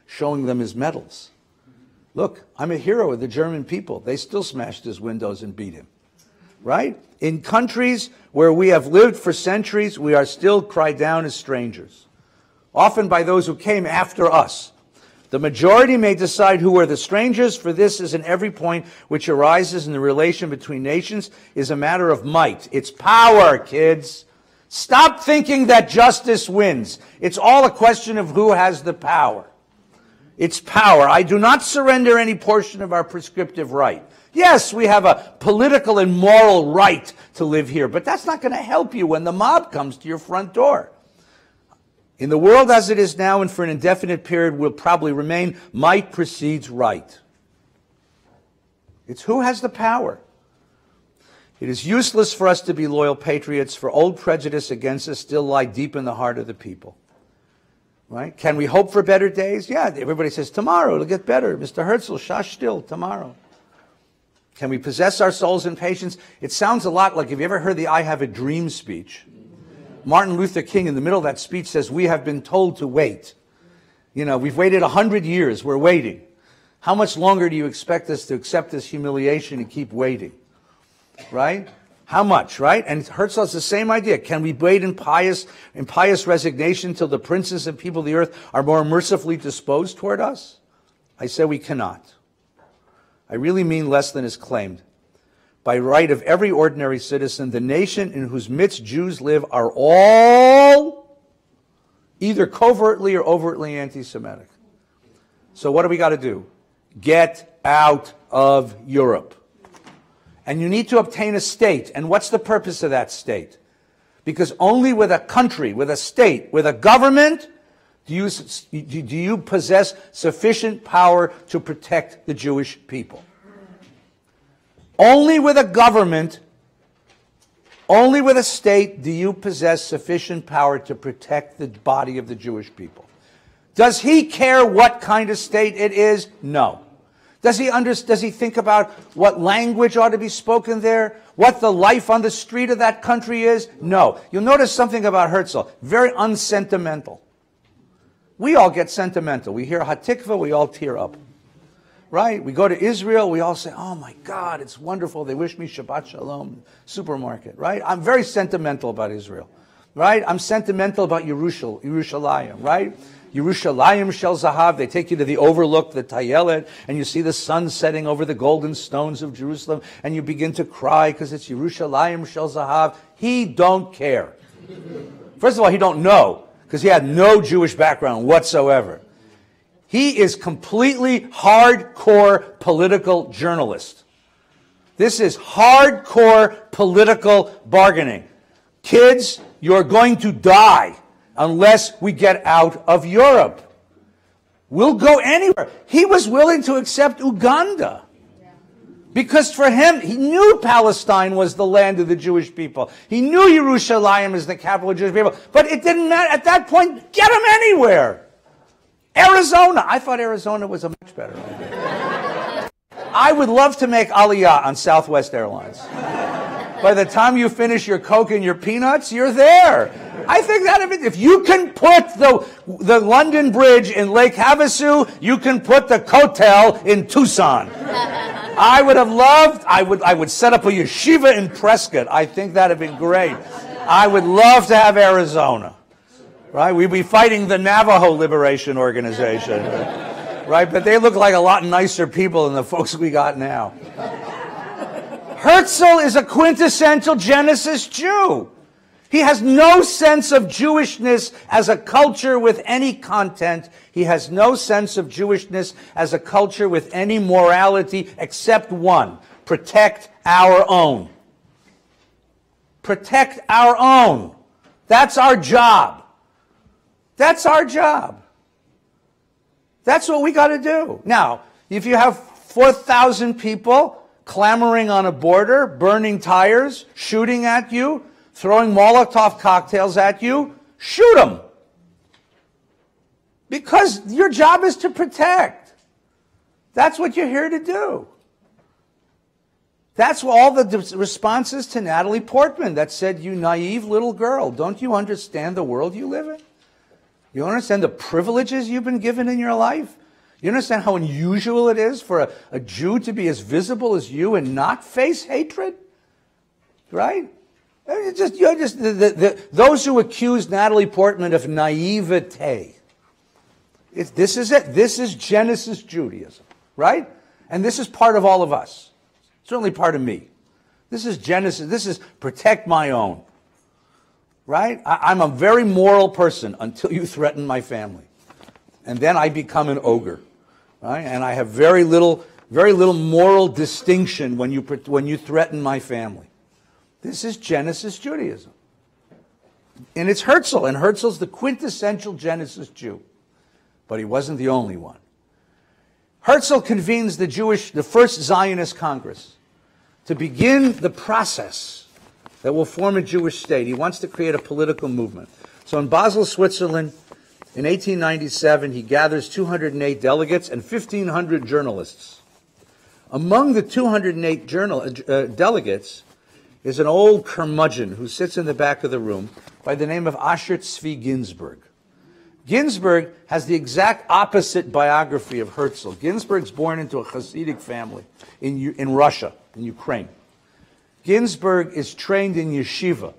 B: showing them his medals. Look, I'm a hero of the German people. They still smashed his windows and beat him. Right? In countries where we have lived for centuries, we are still cried down as strangers, often by those who came after us. The majority may decide who are the strangers, for this, as in every point which arises in the relation between nations, is a matter of might. It's power, kids. Stop thinking that justice wins. It's all a question of who has the power. It's power. I do not surrender any portion of our prescriptive right. Yes, we have a political and moral right to live here, but that's not going to help you when the mob comes to your front door. In the world as it is now and for an indefinite period will probably remain, might precedes right. It's who has the power. It is useless for us to be loyal patriots, for old prejudice against us still lie deep in the heart of the people. Right? Can we hope for better days? Yeah, everybody says, tomorrow it'll get better. Mr. Herzl, shash still, tomorrow. Can we possess our souls in patience? It sounds a lot like, have you ever heard the I Have a Dream speech? Martin Luther King, in the middle of that speech, says, we have been told to wait. You know, we've waited 100 years. We're waiting. How much longer do you expect us to accept this humiliation and keep waiting? Right? How much, right? And Herzl has the same idea. Can we wait in pious resignation till the princes and people of the earth are more mercifully disposed toward us? I say we cannot. I really mean less than is claimed. By right of every ordinary citizen, the nation in whose midst Jews live are all either covertly or overtly anti-Semitic. So what do we got to do? Get out of Europe. And you need to obtain a state. And what's the purpose of that state? Because only with a country, with a state, with a government, do you possess sufficient power to protect the Jewish people. Only with a government, only with a state do you possess sufficient power to protect the body of the Jewish people. Does he care what kind of state it is? No. Does he think about what language ought to be spoken there? What the life on the street of that country is? No. You'll notice something about Herzl. Very unsentimental. We all get sentimental. We hear Hatikva, we all tear up. Right? We go to Israel, we all say, oh my God, it's wonderful. They wish me Shabbat Shalom, supermarket. Right? I'm very sentimental about Israel. Right? I'm sentimental about Yerushalayim. Right? Yerushalayim Shel Zahav, they take you to the overlook, the Tayelet, and you see the sun setting over the golden stones of Jerusalem, and you begin to cry because it's Yerushalayim Shel Zahav. He don't care. First of all, he don't know, because he had no Jewish background whatsoever. He is completely hardcore political journalist. This is hardcore political bargaining. Kids, you're going to die unless we get out of Europe. We'll go anywhere. He was willing to accept Uganda. Because for him, he knew Palestine was the land of the Jewish people. He knew Yerushalayim is the capital of the Jewish people. But it didn't matter. At that point, get him anywhere. Arizona. I thought Arizona was a much better idea. I would love to make Aliyah on Southwest Airlines. By the time you finish your Coke and your peanuts, you're there. I think that if you can put the London Bridge in Lake Havasu, you can put the Kotel in Tucson. I would have loved, I would set up a yeshiva in Prescott. I think that would have been great. I would love to have Arizona. Right? We'd be fighting the Navajo Liberation Organization. Right? But they look like a lot nicer people than the folks we got now. Herzl is a quintessential Genesis Jew. He has no sense of Jewishness as a culture with any content. He has no sense of Jewishness as a culture with any morality except one: protect our own. Protect our own. That's our job. That's our job. That's what we got to do. Now, if you have 4,000 people clamoring on a border, burning tires, shooting at you, throwing Molotov cocktails at you, shoot them. Because your job is to protect. That's what you're here to do. That's all the responses to Natalie Portman that said, "You naive little girl, don't you understand the world you live in? You understand the privileges you've been given in your life? You understand how unusual it is for a Jew to be as visible as you and not face hatred?" Right? Those who accuse Natalie Portman of naivete. This is it. This is Genesis Judaism, right? And this is part of all of us. Certainly part of me. This is Genesis. This is protect my own, right? I'm a very moral person until you threaten my family. And then I become an ogre, right? And I have very little moral distinction when you threaten my family. This is Genesis Judaism. And it's Herzl, and Herzl's the quintessential Genesis Jew. But he wasn't the only one. Herzl convenes the first Zionist Congress to begin the process that will form a Jewish state. He wants to create a political movement. So in Basel, Switzerland, in 1897, he gathers 208 delegates and 1,500 journalists. Among the 208 delegates is an old curmudgeon who sits in the back of the room by the name of Asher Tzvi Ginsburg. Ginsburg has the exact opposite biography of Herzl. Ginsburg's born into a Hasidic family in Russia, in Ukraine. Ginsburg is trained in yeshiva.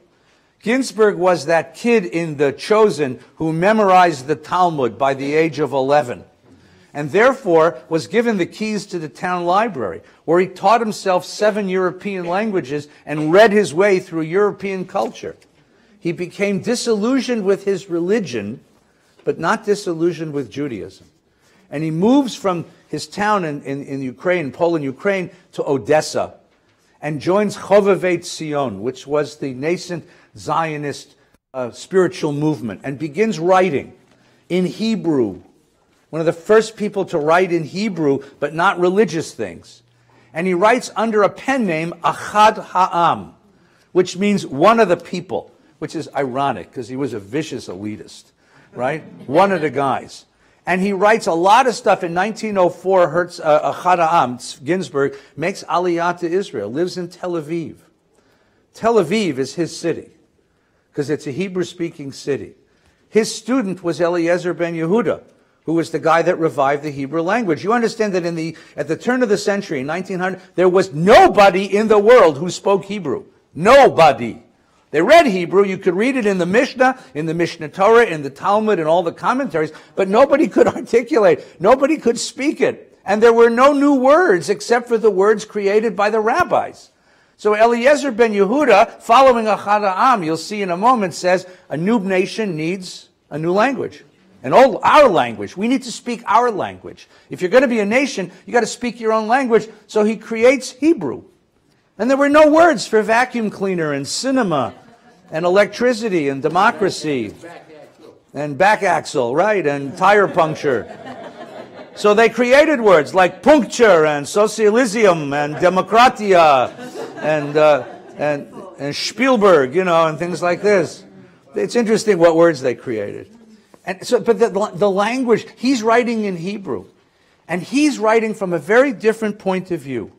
B: Ginsburg was that kid in The Chosen who memorized the Talmud by the age of 11, and therefore was given the keys to the town library, where he taught himself 7 European languages and read his way through European culture. He became disillusioned with his religion, but not disillusioned with Judaism. And he moves from his town in Ukraine, Poland, Ukraine, to Odessa, and joins Chovevei Tzion, which was the nascent Zionist spiritual movement, and begins writing in Hebrew. One of the first people to write in Hebrew, but not religious things. And he writes under a pen name, Achad Ha'am, which means one of the people, which is ironic because he was a vicious elitist, right? One of the guys. And he writes a lot of stuff. In 1904, Achad Ha'am, Ginsburg, makes Aliyah to Israel, lives in Tel Aviv. Tel Aviv is his city because it's a Hebrew-speaking city. His student was Eliezer ben Yehuda, who was the guy that revived the Hebrew language. You understand that at the turn of the century, in 1900, there was nobody in the world who spoke Hebrew. Nobody. They read Hebrew. You could read it in the Mishnah, in the Mishnah Torah, in the Talmud, and all the commentaries, but nobody could articulate. Nobody could speak it. And there were no new words except for the words created by the rabbis. So Eliezer ben Yehuda, following Achad Ha'am, you'll see in a moment, says a new nation needs a new language. Our language. We need to speak our language. If you're going to be a nation, you got to speak your own language. So he creates Hebrew. And there were no words for vacuum cleaner and cinema and electricity and democracy and back axle, right, and tire puncture. So they created words like puncture and socialism and democratia and Spielberg, you know, and things like this. It's interesting what words they created. And so, but the language, he's writing in Hebrew, and he's writing from a very different point of view.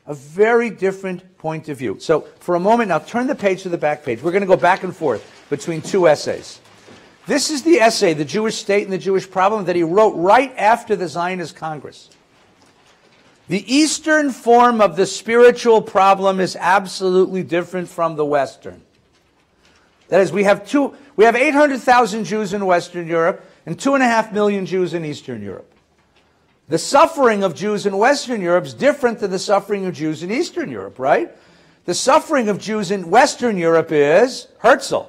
B: A very different point of view. So for a moment now, turn the page to the back page. We're going to go back and forth between two essays. This is the essay, The Jewish State and the Jewish Problem, that he wrote right after the Zionist Congress. The Eastern form of the spiritual problem is absolutely different from the Western. That is, we have 800,000 Jews in Western Europe and 2.5 million Jews in Eastern Europe. The suffering of Jews in Western Europe is different than the suffering of Jews in Eastern Europe, right? The suffering of Jews in Western Europe is Herzl.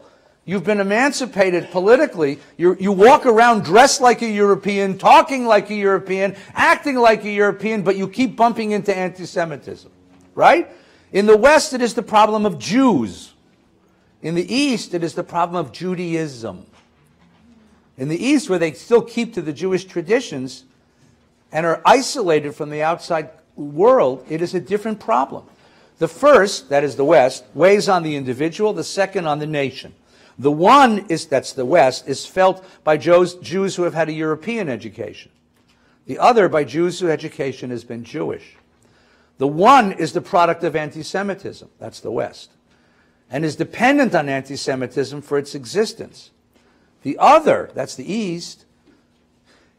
B: You've been emancipated politically. You walk around dressed like a European, talking like a European, acting like a European, but you keep bumping into anti-Semitism, right? In the West, it is the problem of Jews. In the East, it is the problem of Judaism. In the East, where they still keep to the Jewish traditions and are isolated from the outside world, it is a different problem. The first, that is the West, weighs on the individual, the second on the nation. The one, that's the West, is felt by Jews who have had a European education. The other by Jews whose education has been Jewish. The one is the product of anti-Semitism, that's the West, and is dependent on anti-Semitism for its existence. The other, that's the East,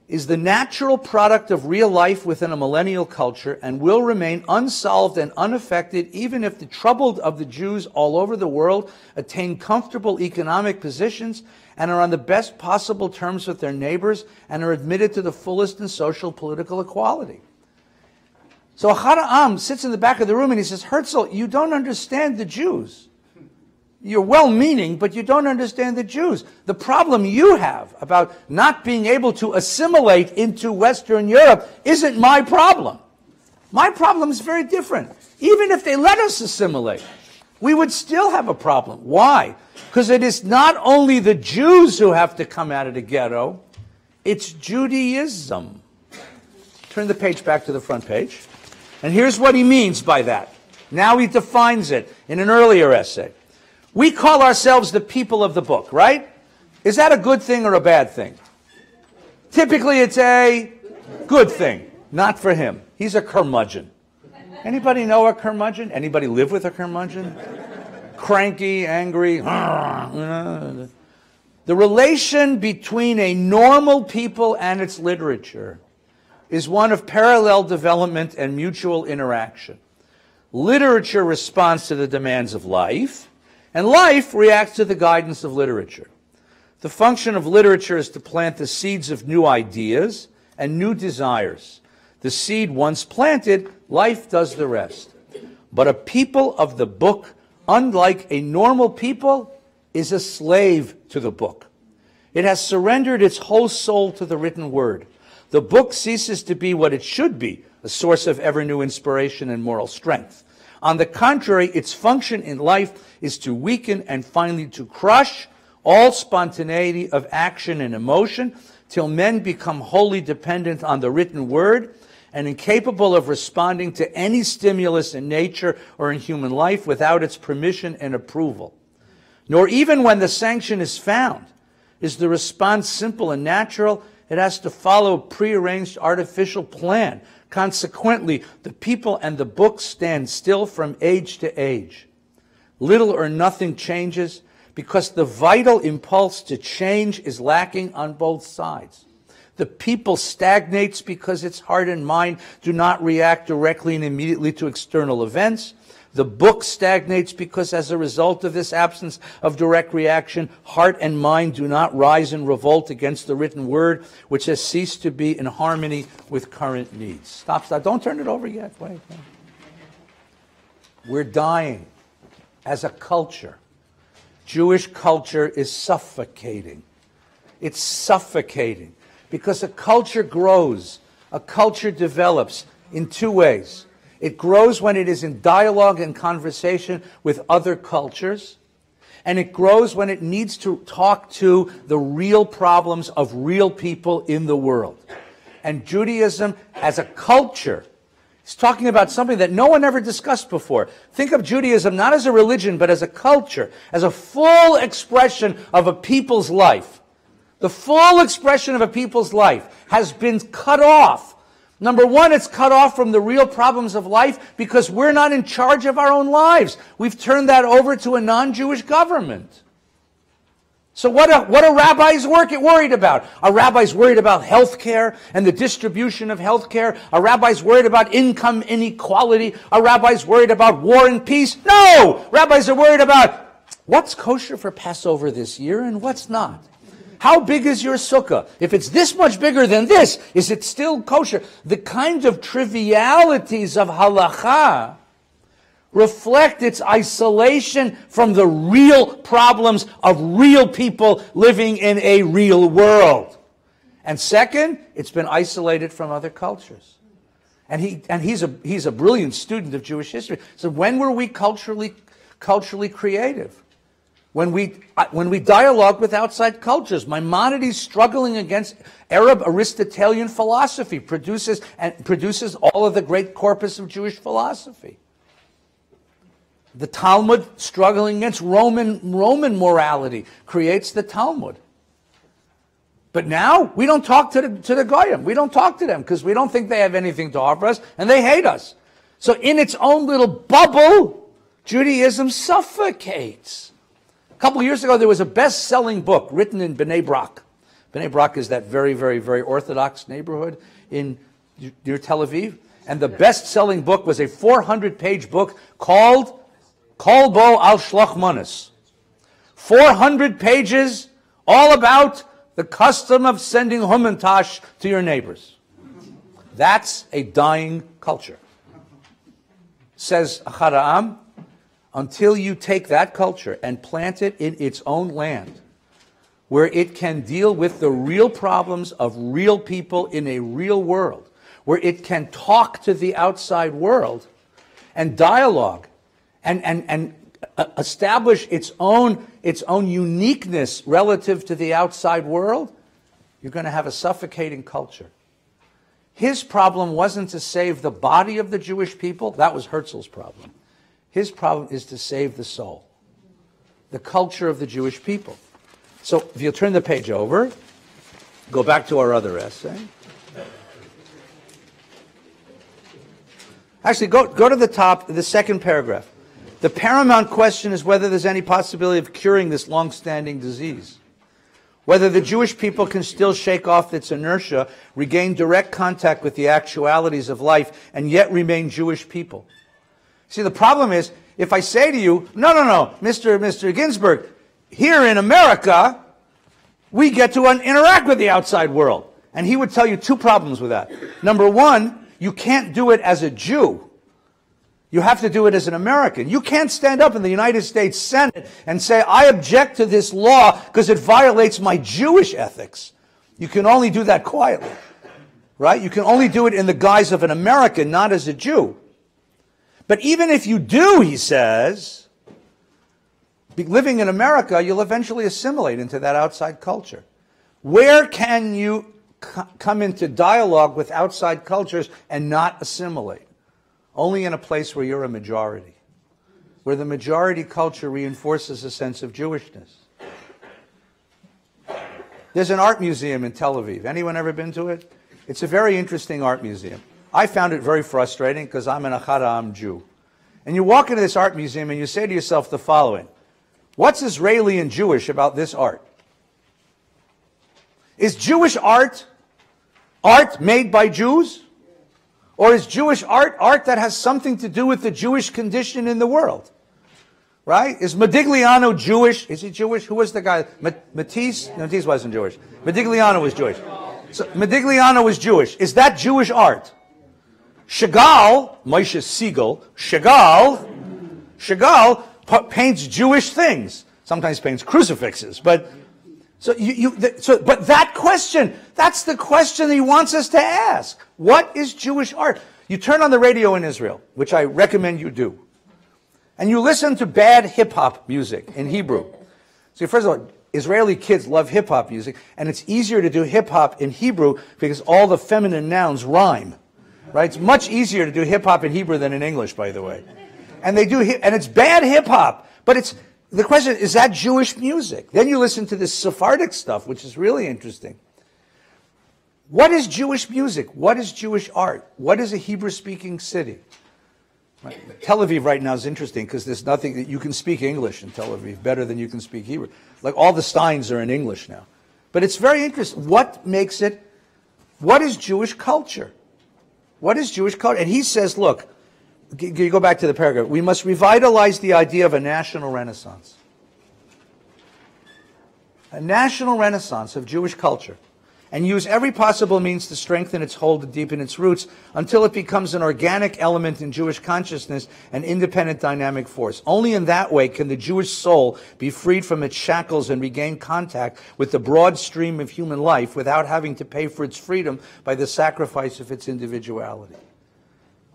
B: is the natural product of real life within a millennial culture and will remain unsolved and unaffected even if the troubled of the Jews all over the world attain comfortable economic positions and are on the best possible terms with their neighbors and are admitted to the fullest in social political equality. So Ahad Ha'am sits in the back of the room and he says, Herzl, you don't understand the Jews. You're well-meaning, but you don't understand the Jews. The problem you have about not being able to assimilate into Western Europe isn't my problem. My problem is very different. Even if they let us assimilate, we would still have a problem. Why? Because it is not only the Jews who have to come out of the ghetto, it's Judaism. Turn the page back to the front page. And here's what he means by that. Now he defines it in an earlier essay. We call ourselves the people of the book, right? Is that a good thing or a bad thing? Typically it's a good thing. Not for him. He's a curmudgeon. Anybody know a curmudgeon? Anybody live with a curmudgeon? Cranky, angry. The relation between a normal people and its literature is one of parallel development and mutual interaction. Literature responds to the demands of life, and life reacts to the guidance of literature. The function of literature is to plant the seeds of new ideas and new desires. The seed once planted, life does the rest. But a people of the book, unlike a normal people, is a slave to the book. It has surrendered its whole soul to the written word. The book ceases to be what it should be, a source of ever new inspiration and moral strength. On the contrary, its function in life is to weaken and finally to crush all spontaneity of action and emotion till men become wholly dependent on the written word and incapable of responding to any stimulus in nature or in human life without its permission and approval. Nor even when the sanction is found is the response simple and natural. It has to follow a prearranged artificial plan. Consequently, the people and the book stand still from age to age. Little or nothing changes because the vital impulse to change is lacking on both sides. The people stagnates because its heart and mind do not react directly and immediately to external events. The book stagnates because as a result of this absence of direct reaction, heart and mind do not rise in revolt against the written word, which has ceased to be in harmony with current needs. Stop. Don't turn it over yet. Wait. We're dying as a culture. Jewish culture is suffocating. It's suffocating because a culture grows, a culture develops in two ways. It grows when it is in dialogue and conversation with other cultures. And it grows when it needs to talk to the real problems of real people in the world. And Judaism as a culture is talking about something that no one ever discussed before. Think of Judaism not as a religion, but as a culture, as a full expression of a people's life. The full expression of a people's life has been cut off. Number one, it's cut off from the real problems of life because we're not in charge of our own lives. We've turned that over to a non-Jewish government. So what are rabbis worried about? Are rabbis worried about health care and the distribution of health care? Are rabbis worried about income inequality? Are rabbis worried about war and peace? No! Rabbis are worried about what's kosher for Passover this year and what's not. How big is your sukkah? If it's this much bigger than this, is it still kosher? The kind of trivialities of halacha reflect its isolation from the real problems of real people living in a real world. And second, it's been isolated from other cultures. And he's a brilliant student of Jewish history. So when were we culturally creative? When we dialogue with outside cultures. Maimonides struggling against Arab Aristotelian philosophy produces all of the great corpus of Jewish philosophy. The Talmud struggling against Roman morality creates the Talmud. But now we don't talk to the Goyim. We don't talk to them because we don't think they have anything to offer us and they hate us. So in its own little bubble, Judaism suffocates. A couple of years ago, there was a best-selling book written in Bnei Brak. Bnei Brak is that very, very, very Orthodox neighborhood near Tel Aviv. And the best-selling book was a 400-page book called Kol Bo Al Shlach Manos. 400 pages, all about the custom of sending humantash to your neighbors. That's a dying culture. Says Achad Ha'am, until you take that culture and plant it in its own land, where it can deal with the real problems of real people in a real world, where it can talk to the outside world and dialogue and establish its own uniqueness relative to the outside world, you're going to have a suffocating culture. His problem wasn't to save the body of the Jewish people. That was Herzl's problem. His problem is to save the soul, the culture of the Jewish people. So if you'll turn the page over, go back to our other essay. Actually, go to the top, the second paragraph. The paramount question is whether there's any possibility of curing this long-standing disease. Whether the Jewish people can still shake off its inertia, regain direct contact with the actualities of life, and yet remain Jewish people. See, the problem is, if I say to you, no, Mr. Ginsburg, here in America, we get to interact with the outside world. And he would tell you two problems with that. Number one, you can't do it as a Jew. You have to do it as an American. You can't stand up in the United States Senate and say, I object to this law because it violates my Jewish ethics. You can only do that quietly, right? You can only do it in the guise of an American, not as a Jew. But even if you do, he says, living in America, you'll eventually assimilate into that outside culture. Where can you come into dialogue with outside cultures and not assimilate? Only in a place where you're a majority, where the majority culture reinforces a sense of Jewishness. There's an art museum in Tel Aviv. Anyone ever been to it? It's a very interesting art museum. I found it very frustrating because I'm an Achad Ha'am Jew. And you walk into this art museum and you say to yourself the following: what's Israeli and Jewish about this art? Is Jewish art made by Jews? Or is Jewish art that has something to do with the Jewish condition in the world? Right? Is Modigliano Jewish? Is he Jewish? Who was the guy? Matisse? No, Matisse wasn't Jewish. Modigliano was Jewish. So Modigliano was Jewish. Is that Jewish art? Chagall, Moshe Siegel, Chagall paints Jewish things. Sometimes paints crucifixes, but but that question, that's the question that he wants us to ask. What is Jewish art? You turn on the radio in Israel, which I recommend you do, and you listen to bad hip-hop music in Hebrew. So first of all, Israeli kids love hip-hop music, and it's easier to do hip-hop in Hebrew because all the feminine nouns rhyme. Right? It's much easier to do hip-hop in Hebrew than in English, by the way. And they do, and it's bad hip-hop, but it's, the question is that Jewish music? Then you listen to this Sephardic stuff, which is really interesting. What is Jewish music? What is Jewish art? What is a Hebrew-speaking city? Right. Tel Aviv right now is interesting because there's nothing that you can speak English in Tel Aviv better than you can speak Hebrew. Like all the Steins are in English now. But it's very interesting. What makes it, what is Jewish culture? What is Jewish culture? And he says, look, you go back to the paragraph, we must revitalize the idea of a national renaissance. A national renaissance of Jewish culture. And use every possible means to strengthen its hold and deepen its roots until it becomes an organic element in Jewish consciousness, an independent dynamic force. Only in that way can the Jewish soul be freed from its shackles and regain contact with the broad stream of human life without having to pay for its freedom by the sacrifice of its individuality.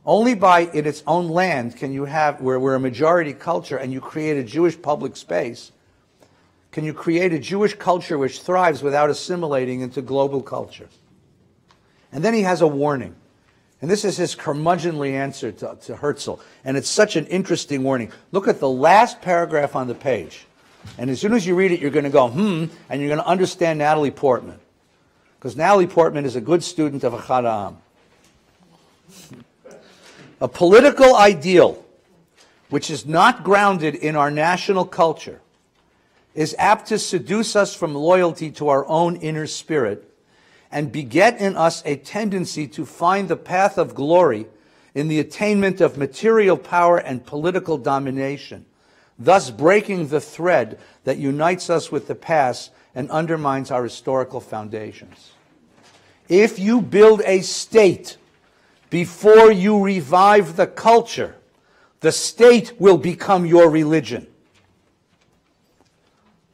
B: Only by, in its own land, can you have, where we're a majority culture and you create a Jewish public space, can you create a Jewish culture which thrives without assimilating into global culture? And then he has a warning. And this is his curmudgeonly answer to Herzl. And it's such an interesting warning. Look at the last paragraph on the page. And as soon as you read it, you're going to go, and you're going to understand Natalie Portman. Because Natalie Portman is a good student of Echad Ha'am. A political ideal which is not grounded in our national culture is apt to seduce us from loyalty to our own inner spirit and beget in us a tendency to find the path of glory in the attainment of material power and political domination, thus breaking the thread that unites us with the past and undermines our historical foundations. If you build a state before you revive the culture, the state will become your religion.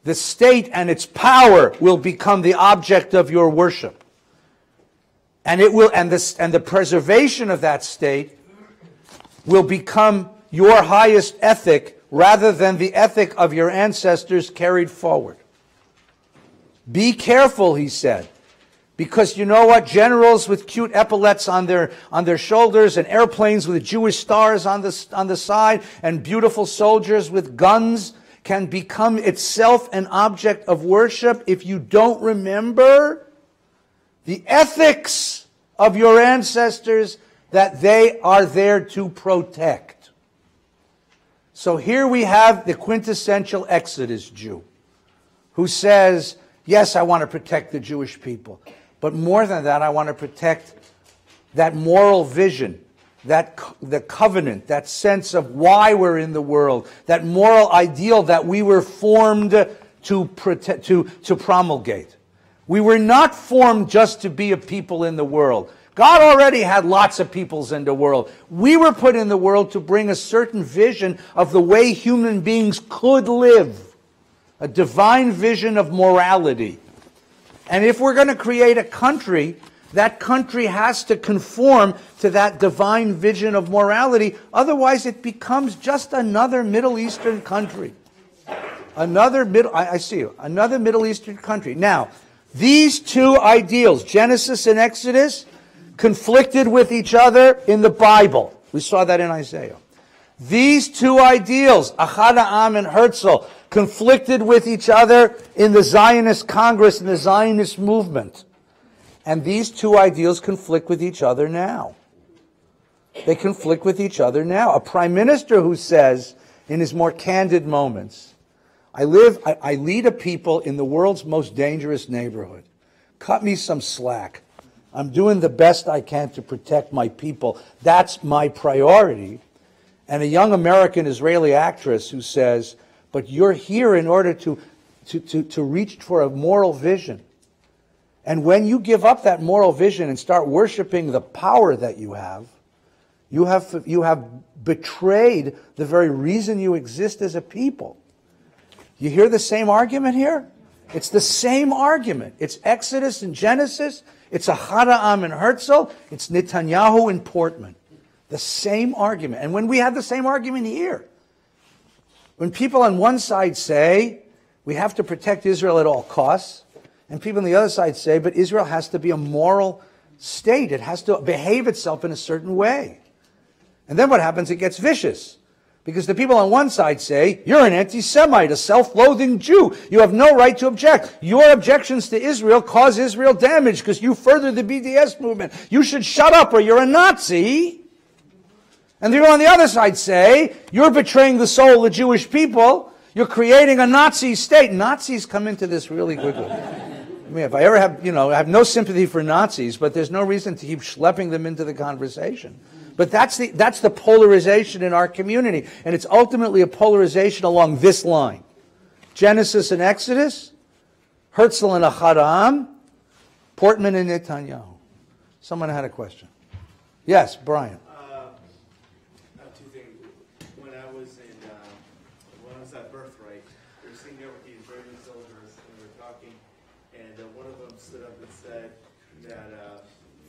B: The state and its power will become the object of your worship. And it will, and the preservation of that state will become your highest ethic rather than the ethic of your ancestors carried forward. Be careful, he said, because you know what? Generals with cute epaulets on their shoulders and airplanes with Jewish stars on the side and beautiful soldiers with guns can become itself an object of worship if you don't remember the ethics of your ancestors that they are there to protect. So here we have the quintessential Exodus Jew who says, yes, I want to protect the Jewish people, but more than that, I want to protect that moral vision, the covenant, that sense of why we're in the world, that moral ideal that we were formed to promulgate. We were not formed just to be a people in the world. God already had lots of peoples in the world. We were put in the world to bring a certain vision of the way human beings could live, a divine vision of morality. And if we're going to create a country, that country has to conform to that divine vision of morality. Otherwise, it becomes just another Middle Eastern country. Another Middle Eastern country. Now, these two ideals, Genesis and Exodus, conflicted with each other in the Bible. We saw that in Isaiah. These two ideals, Echad Ha'am and Herzl, conflicted with each other in the Zionist Congress and the Zionist movement. And these two ideals conflict with each other now. They conflict with each other now. A prime minister who says, in his more candid moments, I lead a people in the world's most dangerous neighborhood. Cut me some slack. I'm doing the best I can to protect my people. That's my priority. And a young American Israeli actress who says, but you're here in order to reach for a moral vision. And when you give up that moral vision and start worshiping the power that you have betrayed the very reason you exist as a people. You hear the same argument here? It's the same argument. It's Exodus and Genesis. It's Echad Ha'am and Herzl. It's Netanyahu and Portman. The same argument. And when we have the same argument here, when people on one side say, we have to protect Israel at all costs, and people on the other side say, but Israel has to be a moral state. It has to behave itself in a certain way. And then what happens? It gets vicious. Because the people on one side say, you're an anti-Semite, a self-loathing Jew. You have no right to object. Your objections to Israel cause Israel damage because you further the BDS movement. You should shut up or you're a Nazi. And the people on the other side say, you're betraying the soul of the Jewish people. You're creating a Nazi state. Nazis come into this really quickly. I mean, if I ever have, I have no sympathy for Nazis, but there's no reason to keep schlepping them into the conversation. But that's the polarization in our community. And it's ultimately a polarization along this line. Genesis and Exodus, Herzl and Achad Ha'am, Portman and Netanyahu. Someone had a question. Yes, Brian.
A: Two things. When I was at Birthright, we were sitting there with the Israeli soldiers and we were talking, and one of them stood up and said that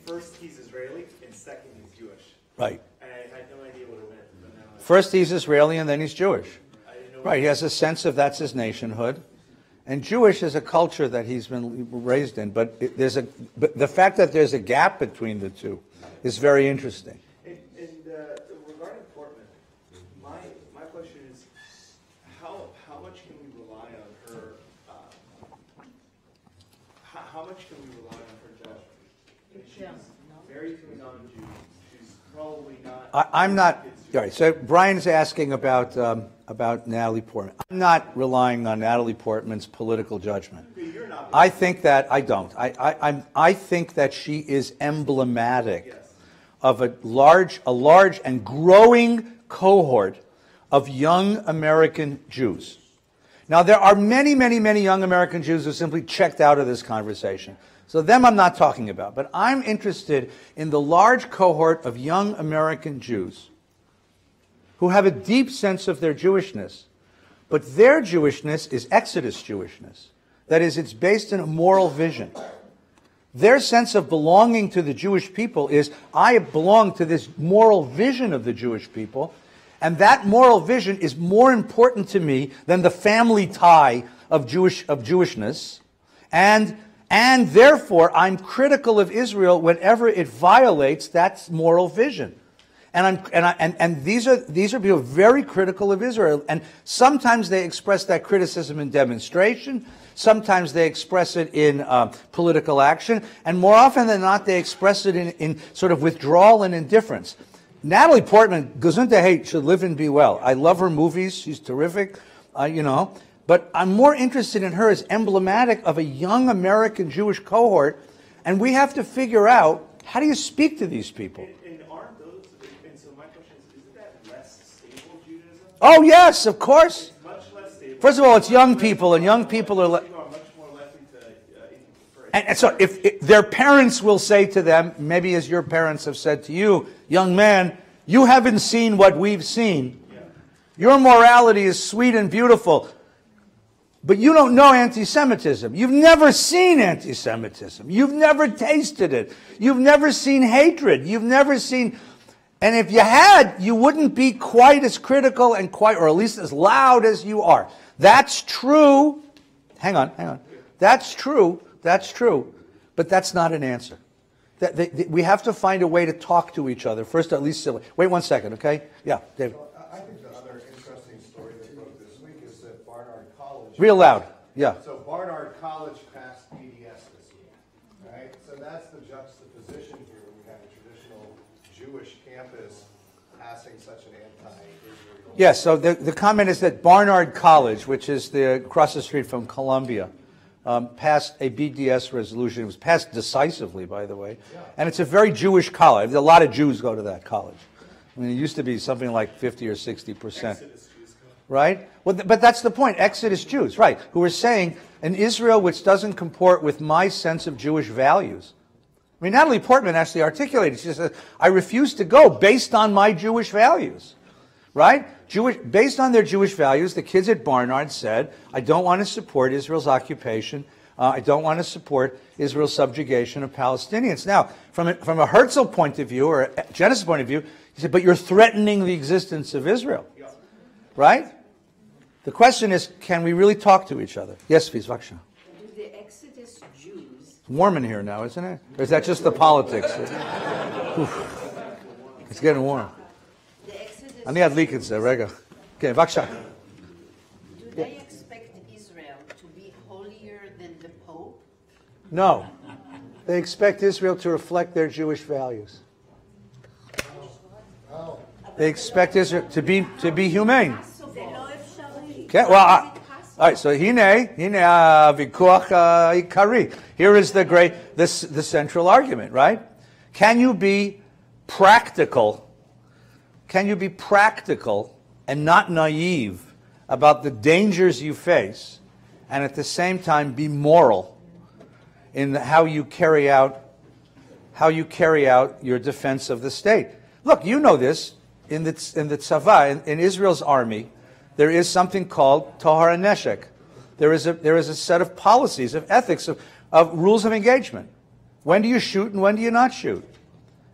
A: first he's Israeli and second he's Jewish.
B: Right.
A: And I had no idea what it meant. But now
B: First he's Israeli and then he's Jewish.
A: I didn't know.
B: Right, he has a sense of that's his nationhood. And Jewish is a culture that he's been raised in. But but the fact that there's a gap between the two is very interesting.
A: And regarding Portman, my question is, how much can we rely on her? How much can we rely on her judgment? She's very non-Jew. She's probably not.
B: I'm not. All right. So Brian's asking about Natalie Portman. I'm not relying on Natalie Portman's political judgment.
A: You're not.
B: I think that I don't. I think that she is emblematic.
A: Yes.
B: Of a large and growing cohort of young American Jews. Now, there are many, many, many young American Jews who simply checked out of this conversation. So them I'm not talking about. But I'm interested in the large cohort of young American Jews who have a deep sense of their Jewishness. But their Jewishness is Exodus Jewishness. That is, it's based in a moral vision. Their sense of belonging to the Jewish people is, I belong to this moral vision of the Jewish people, and that moral vision is more important to me than the family tie of Jewishness, and therefore I'm critical of Israel whenever it violates that moral vision. And these are people very critical of Israel, and sometimes they express that criticism in demonstration. Sometimes they express it in political action, and more often than not, they express it in sort of withdrawal and indifference. Natalie Portman, gesundheit hate, should live and be well. I love her movies; she's terrific, But I'm more interested in her as emblematic of a young American Jewish cohort, and we have to figure out, how do you speak to these people?
A: And aren't those? And so my question is, isn't that less stable Judaism?
B: Oh yes, of course.
A: It's much less stable.
B: First of all, it's young people, and young people are.
A: Much more likely to.
B: And so if their parents will say to them, maybe as your parents have said to you, young man, you haven't seen what we've seen.
A: Yeah.
B: Your morality is sweet and beautiful, but you don't know anti-Semitism. You've never seen anti-Semitism. You've never tasted it. You've never seen hatred. You've never seen... And if you had, you wouldn't be quite as critical and or at least as loud as you are. That's true. Hang on. That's true. But that's not an answer. We have to find a way to talk to each other. First, at least silly. Wait 1 second, okay? Yeah, David.
E: I think the other interesting story that broke this week is that Barnard College...
B: Real loud, yeah.
E: So Barnard College passed BDS this week, right? So that's the juxtaposition here. We have a traditional Jewish campus passing such an anti-Israel...
B: Yes, so the comment is that Barnard College, which is across the street from Columbia, passed a BDS resolution. It was passed decisively, by the way. Yeah. And it's a very Jewish college. A lot of Jews go to that college. I mean, it used to be something like 50 or 60%. Right? Well, but that's the point. Exodus Jews, right, who are saying, an Israel which doesn't comport with my sense of Jewish values. I mean, Natalie Portman actually articulated, she says, I refuse to go based on my Jewish values. Right? Based on their Jewish values, the kids at Barnard said, I don't want to support Israel's occupation. I don't want to support Israel's subjugation of Palestinians. Now, from a Herzl point of view, or a Genesis point of view, He said, but you're threatening the existence of Israel. Right? The question is, can we really talk to each other? Yes, please, Vaksha.
F: Do the Exodus Jews...
B: It's warm in here now, isn't it? Or is that just the politics? It's getting warm.
F: The Exodus
B: אני אדליק את זה, רגע. כן, בבקשה.
F: Do they expect Israel to be holier than the Pope?
B: No. They expect Israel to reflect their Jewish values. They expect Israel to be humane. Okay, well, all right, so הנה הוויכוח העיקרי. Here is the central argument, right? Can you be practical? Can you be practical and not naive about the dangers you face, and at the same time be moral in how you carry out your defense of the state? Look, you know this. In the tzava, in Israel's army, there is something called tahara neshek. There is a set of policies, of ethics, of rules of engagement. When do you shoot and when do you not shoot?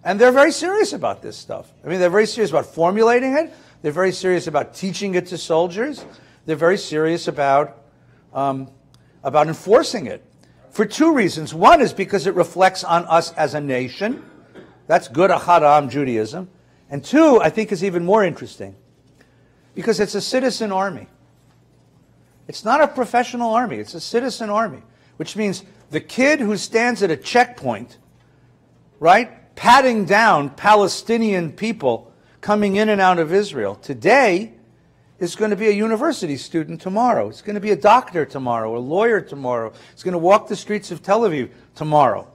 B: And they're very serious about this stuff. I mean, they're very serious about formulating it. They're very serious about teaching it to soldiers. They're very serious about enforcing it. For two reasons. One is because it reflects on us as a nation. That's good Ahad Ha'am Judaism. And two, I think, is even more interesting, because it's a citizen army. It's not a professional army. It's a citizen army, which means the kid who stands at a checkpoint, right, patting down Palestinian people coming in and out of Israel today is going to be a university student tomorrow. It's going to be a doctor tomorrow, a lawyer tomorrow. It's going to walk the streets of Tel Aviv tomorrow.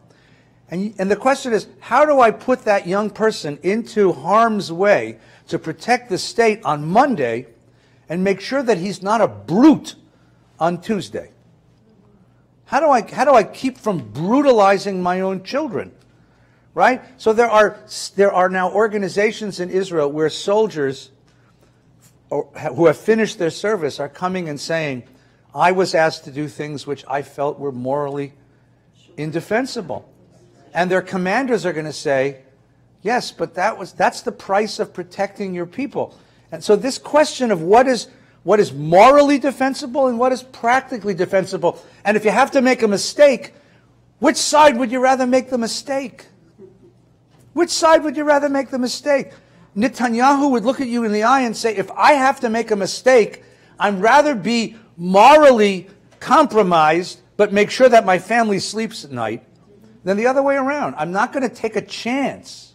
B: And the question is, how do I put that young person into harm's way to protect the state on Monday and make sure that he's not a brute on Tuesday? How do I keep from brutalizing my own children? Right? So there are now organizations in Israel where soldiers who have finished their service are coming and saying, I was asked to do things which I felt were morally indefensible. And their commanders are going to say, yes, but that's the price of protecting your people. And so this question of what is morally defensible and what is practically defensible, and if you have to make a mistake, which side would you rather make the mistake? Which side would you rather make the mistake? Netanyahu would look at you in the eye and say, if I have to make a mistake, I'd rather be morally compromised, but make sure that my family sleeps at night, than the other way around. I'm not going to take a chance.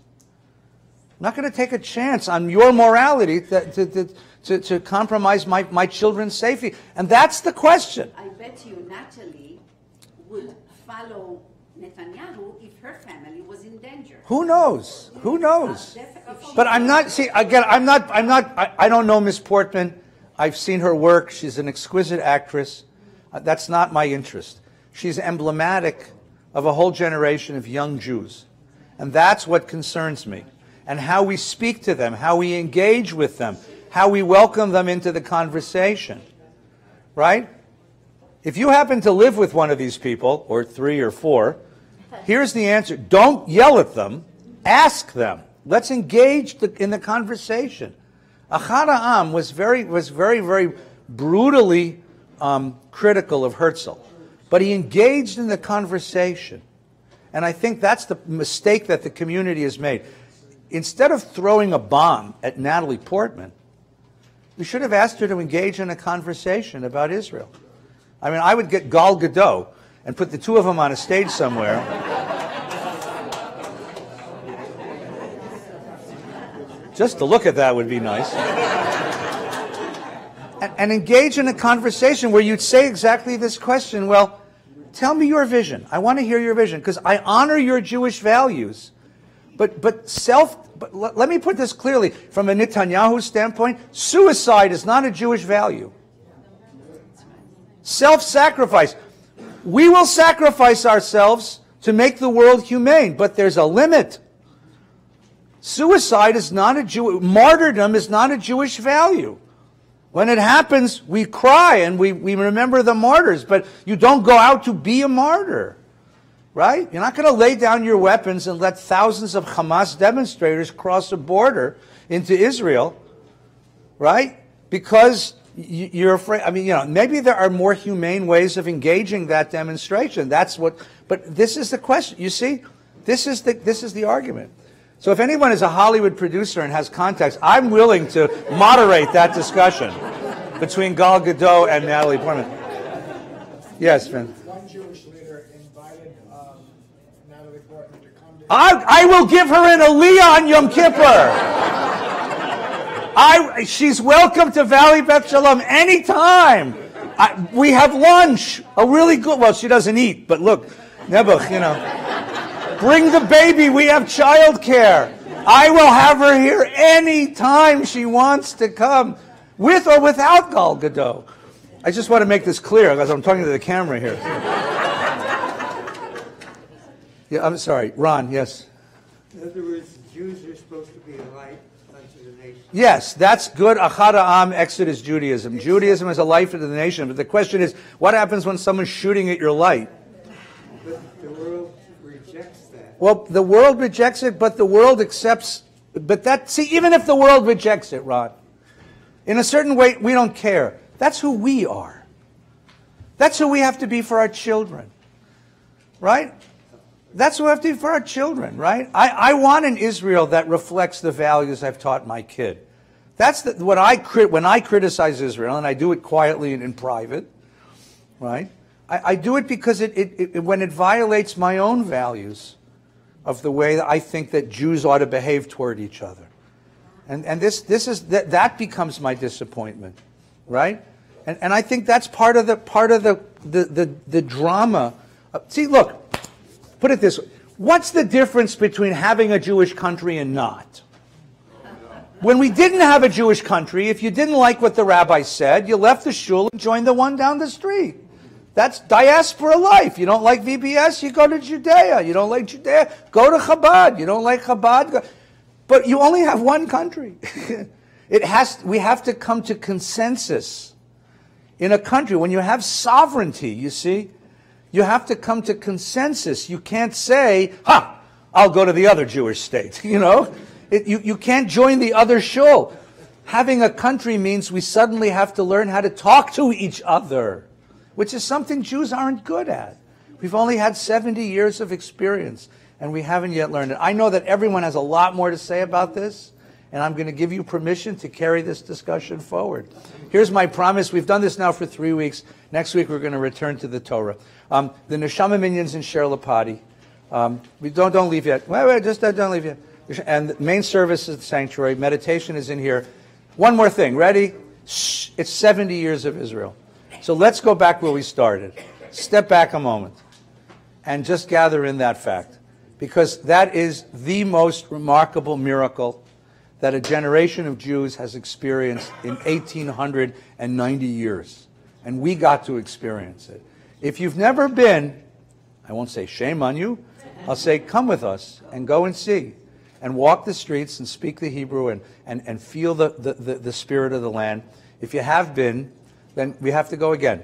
B: I'm not going to take a chance on your morality to compromise my children's safety. And that's the question.
F: I bet you Natalie would follow Netanyahu if her family was in danger.
B: Who knows? Who knows? But I'm not, see, again, I don't know Miss Portman. I've seen her work. She's an exquisite actress. That's not my interest. She's emblematic of a whole generation of young Jews. And that's what concerns me. And how we speak to them, how we engage with them, how we welcome them into the conversation. Right? If you happen to live with one of these people, or 3 or 4, here's the answer. Don't yell at them. Ask them. Let's engage in the conversation. Ahad Ha'am was very, very brutally critical of Herzl. But he engaged in the conversation. And I think that's the mistake that the community has made. Instead of throwing a bomb at Natalie Portman, we should have asked her to engage in a conversation about Israel. I mean, I would get Gal Gadot and put the two of them on a stage somewhere. Just to look at that would be nice. And engage in a conversation where you'd say exactly this question, well, tell me your vision. I want to hear your vision, because I honor your Jewish values. But let me put this clearly. From a Netanyahu standpoint, suicide is not a Jewish value. Self-sacrifice. We will sacrifice ourselves to make the world humane, but there's a limit. Suicide is not martyrdom is not a Jewish value. When it happens, we cry and we remember the martyrs, but you don't go out to be a martyr. right? You're not going to lay down your weapons and let thousands of Hamas demonstrators cross a border into Israel, right? Because you're afraid. I mean, maybe there are more humane ways of engaging that demonstration. That's what. But this is the question. You see, this is the argument. So if anyone is a Hollywood producer and has context, I'm willing to moderate that discussion between Gal Gadot and Natalie Portman. Yes, Finn.
G: One Jewish leader invited Natalie Portman to come to...
B: I will give her an Aliyah on Yom Kippur. She's welcome to Valley Beth Shalom anytime. We have lunch, a really good... Well, she doesn't eat, but look, Nebuch, bring the baby, we have childcare. I will have her here anytime she wants to come, with or without Gal Gadot. I just want to make this clear, because I'm talking to the camera here. Yeah, I'm sorry. Ron, yes?
H: In other words, Jews are supposed to be a light unto the nation.
B: Yes, that's good. Achad Ha'am, Exodus Judaism. Judaism is a light for the nation. But the question is, what happens when someone's shooting at your light?
H: But the world rejects that.
B: Well, the world rejects it, but the world accepts. But even if the world rejects it, Ron, in a certain way, we don't care. That's who we are. That's who we have to be for our children. Right? That's who we have to be for our children, right? I want an Israel that reflects the values I've taught my kid. That's when I criticize Israel, and I do it quietly and in private, right? I do it because when it violates my own values of the way that I think that Jews ought to behave toward each other. And that becomes my disappointment, right? And I think that's part of the drama. See, look, put it this way. What's the difference between having a Jewish country and not? When we didn't have a Jewish country, if you didn't like what the rabbi said, you left the shul and joined the one down the street. That's diaspora life. You don't like VBS, you go to Judea. You don't like Judea, go to Chabad. You don't like Chabad, go. But you only have one country. We have to come to consensus in a country. When you have sovereignty, you see, you have to come to consensus. You can't say, I'll go to the other Jewish state. You can't join the other shul. Having a country means we suddenly have to learn how to talk to each other, which is something Jews aren't good at. We've only had 70 years of experience, and we haven't yet learned it. I know that everyone has a lot more to say about this, and I'm going to give you permission to carry this discussion forward. Here's my promise. We've done this now for 3 weeks. Next week we're going to return to the Torah. The Neshama Minions in Sher Lapati. We don't leave yet. Wait, just don't leave yet. And the main service is the sanctuary. Meditation is in here. One more thing. Ready? Shh. It's 70 years of Israel. So let's go back where we started. Step back a moment and just gather in that fact, because that is the most remarkable miracle that a generation of Jews has experienced in 1,890 years. And we got to experience it. If you've never been, I won't say shame on you, I'll say come with us and go and see. And walk the streets and speak the Hebrew and feel the spirit of the land. If you have been, then we have to go again.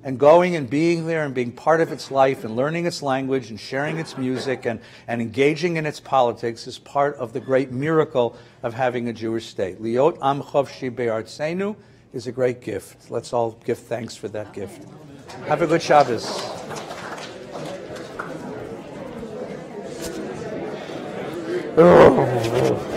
B: And going and being there and being part of its life and learning its language and sharing its music and engaging in its politics is part of the great miracle of having a Jewish state. Liot am chovshi be'artzenu is a great gift. Let's all give thanks for that gift. Have a good Shabbos. Oh.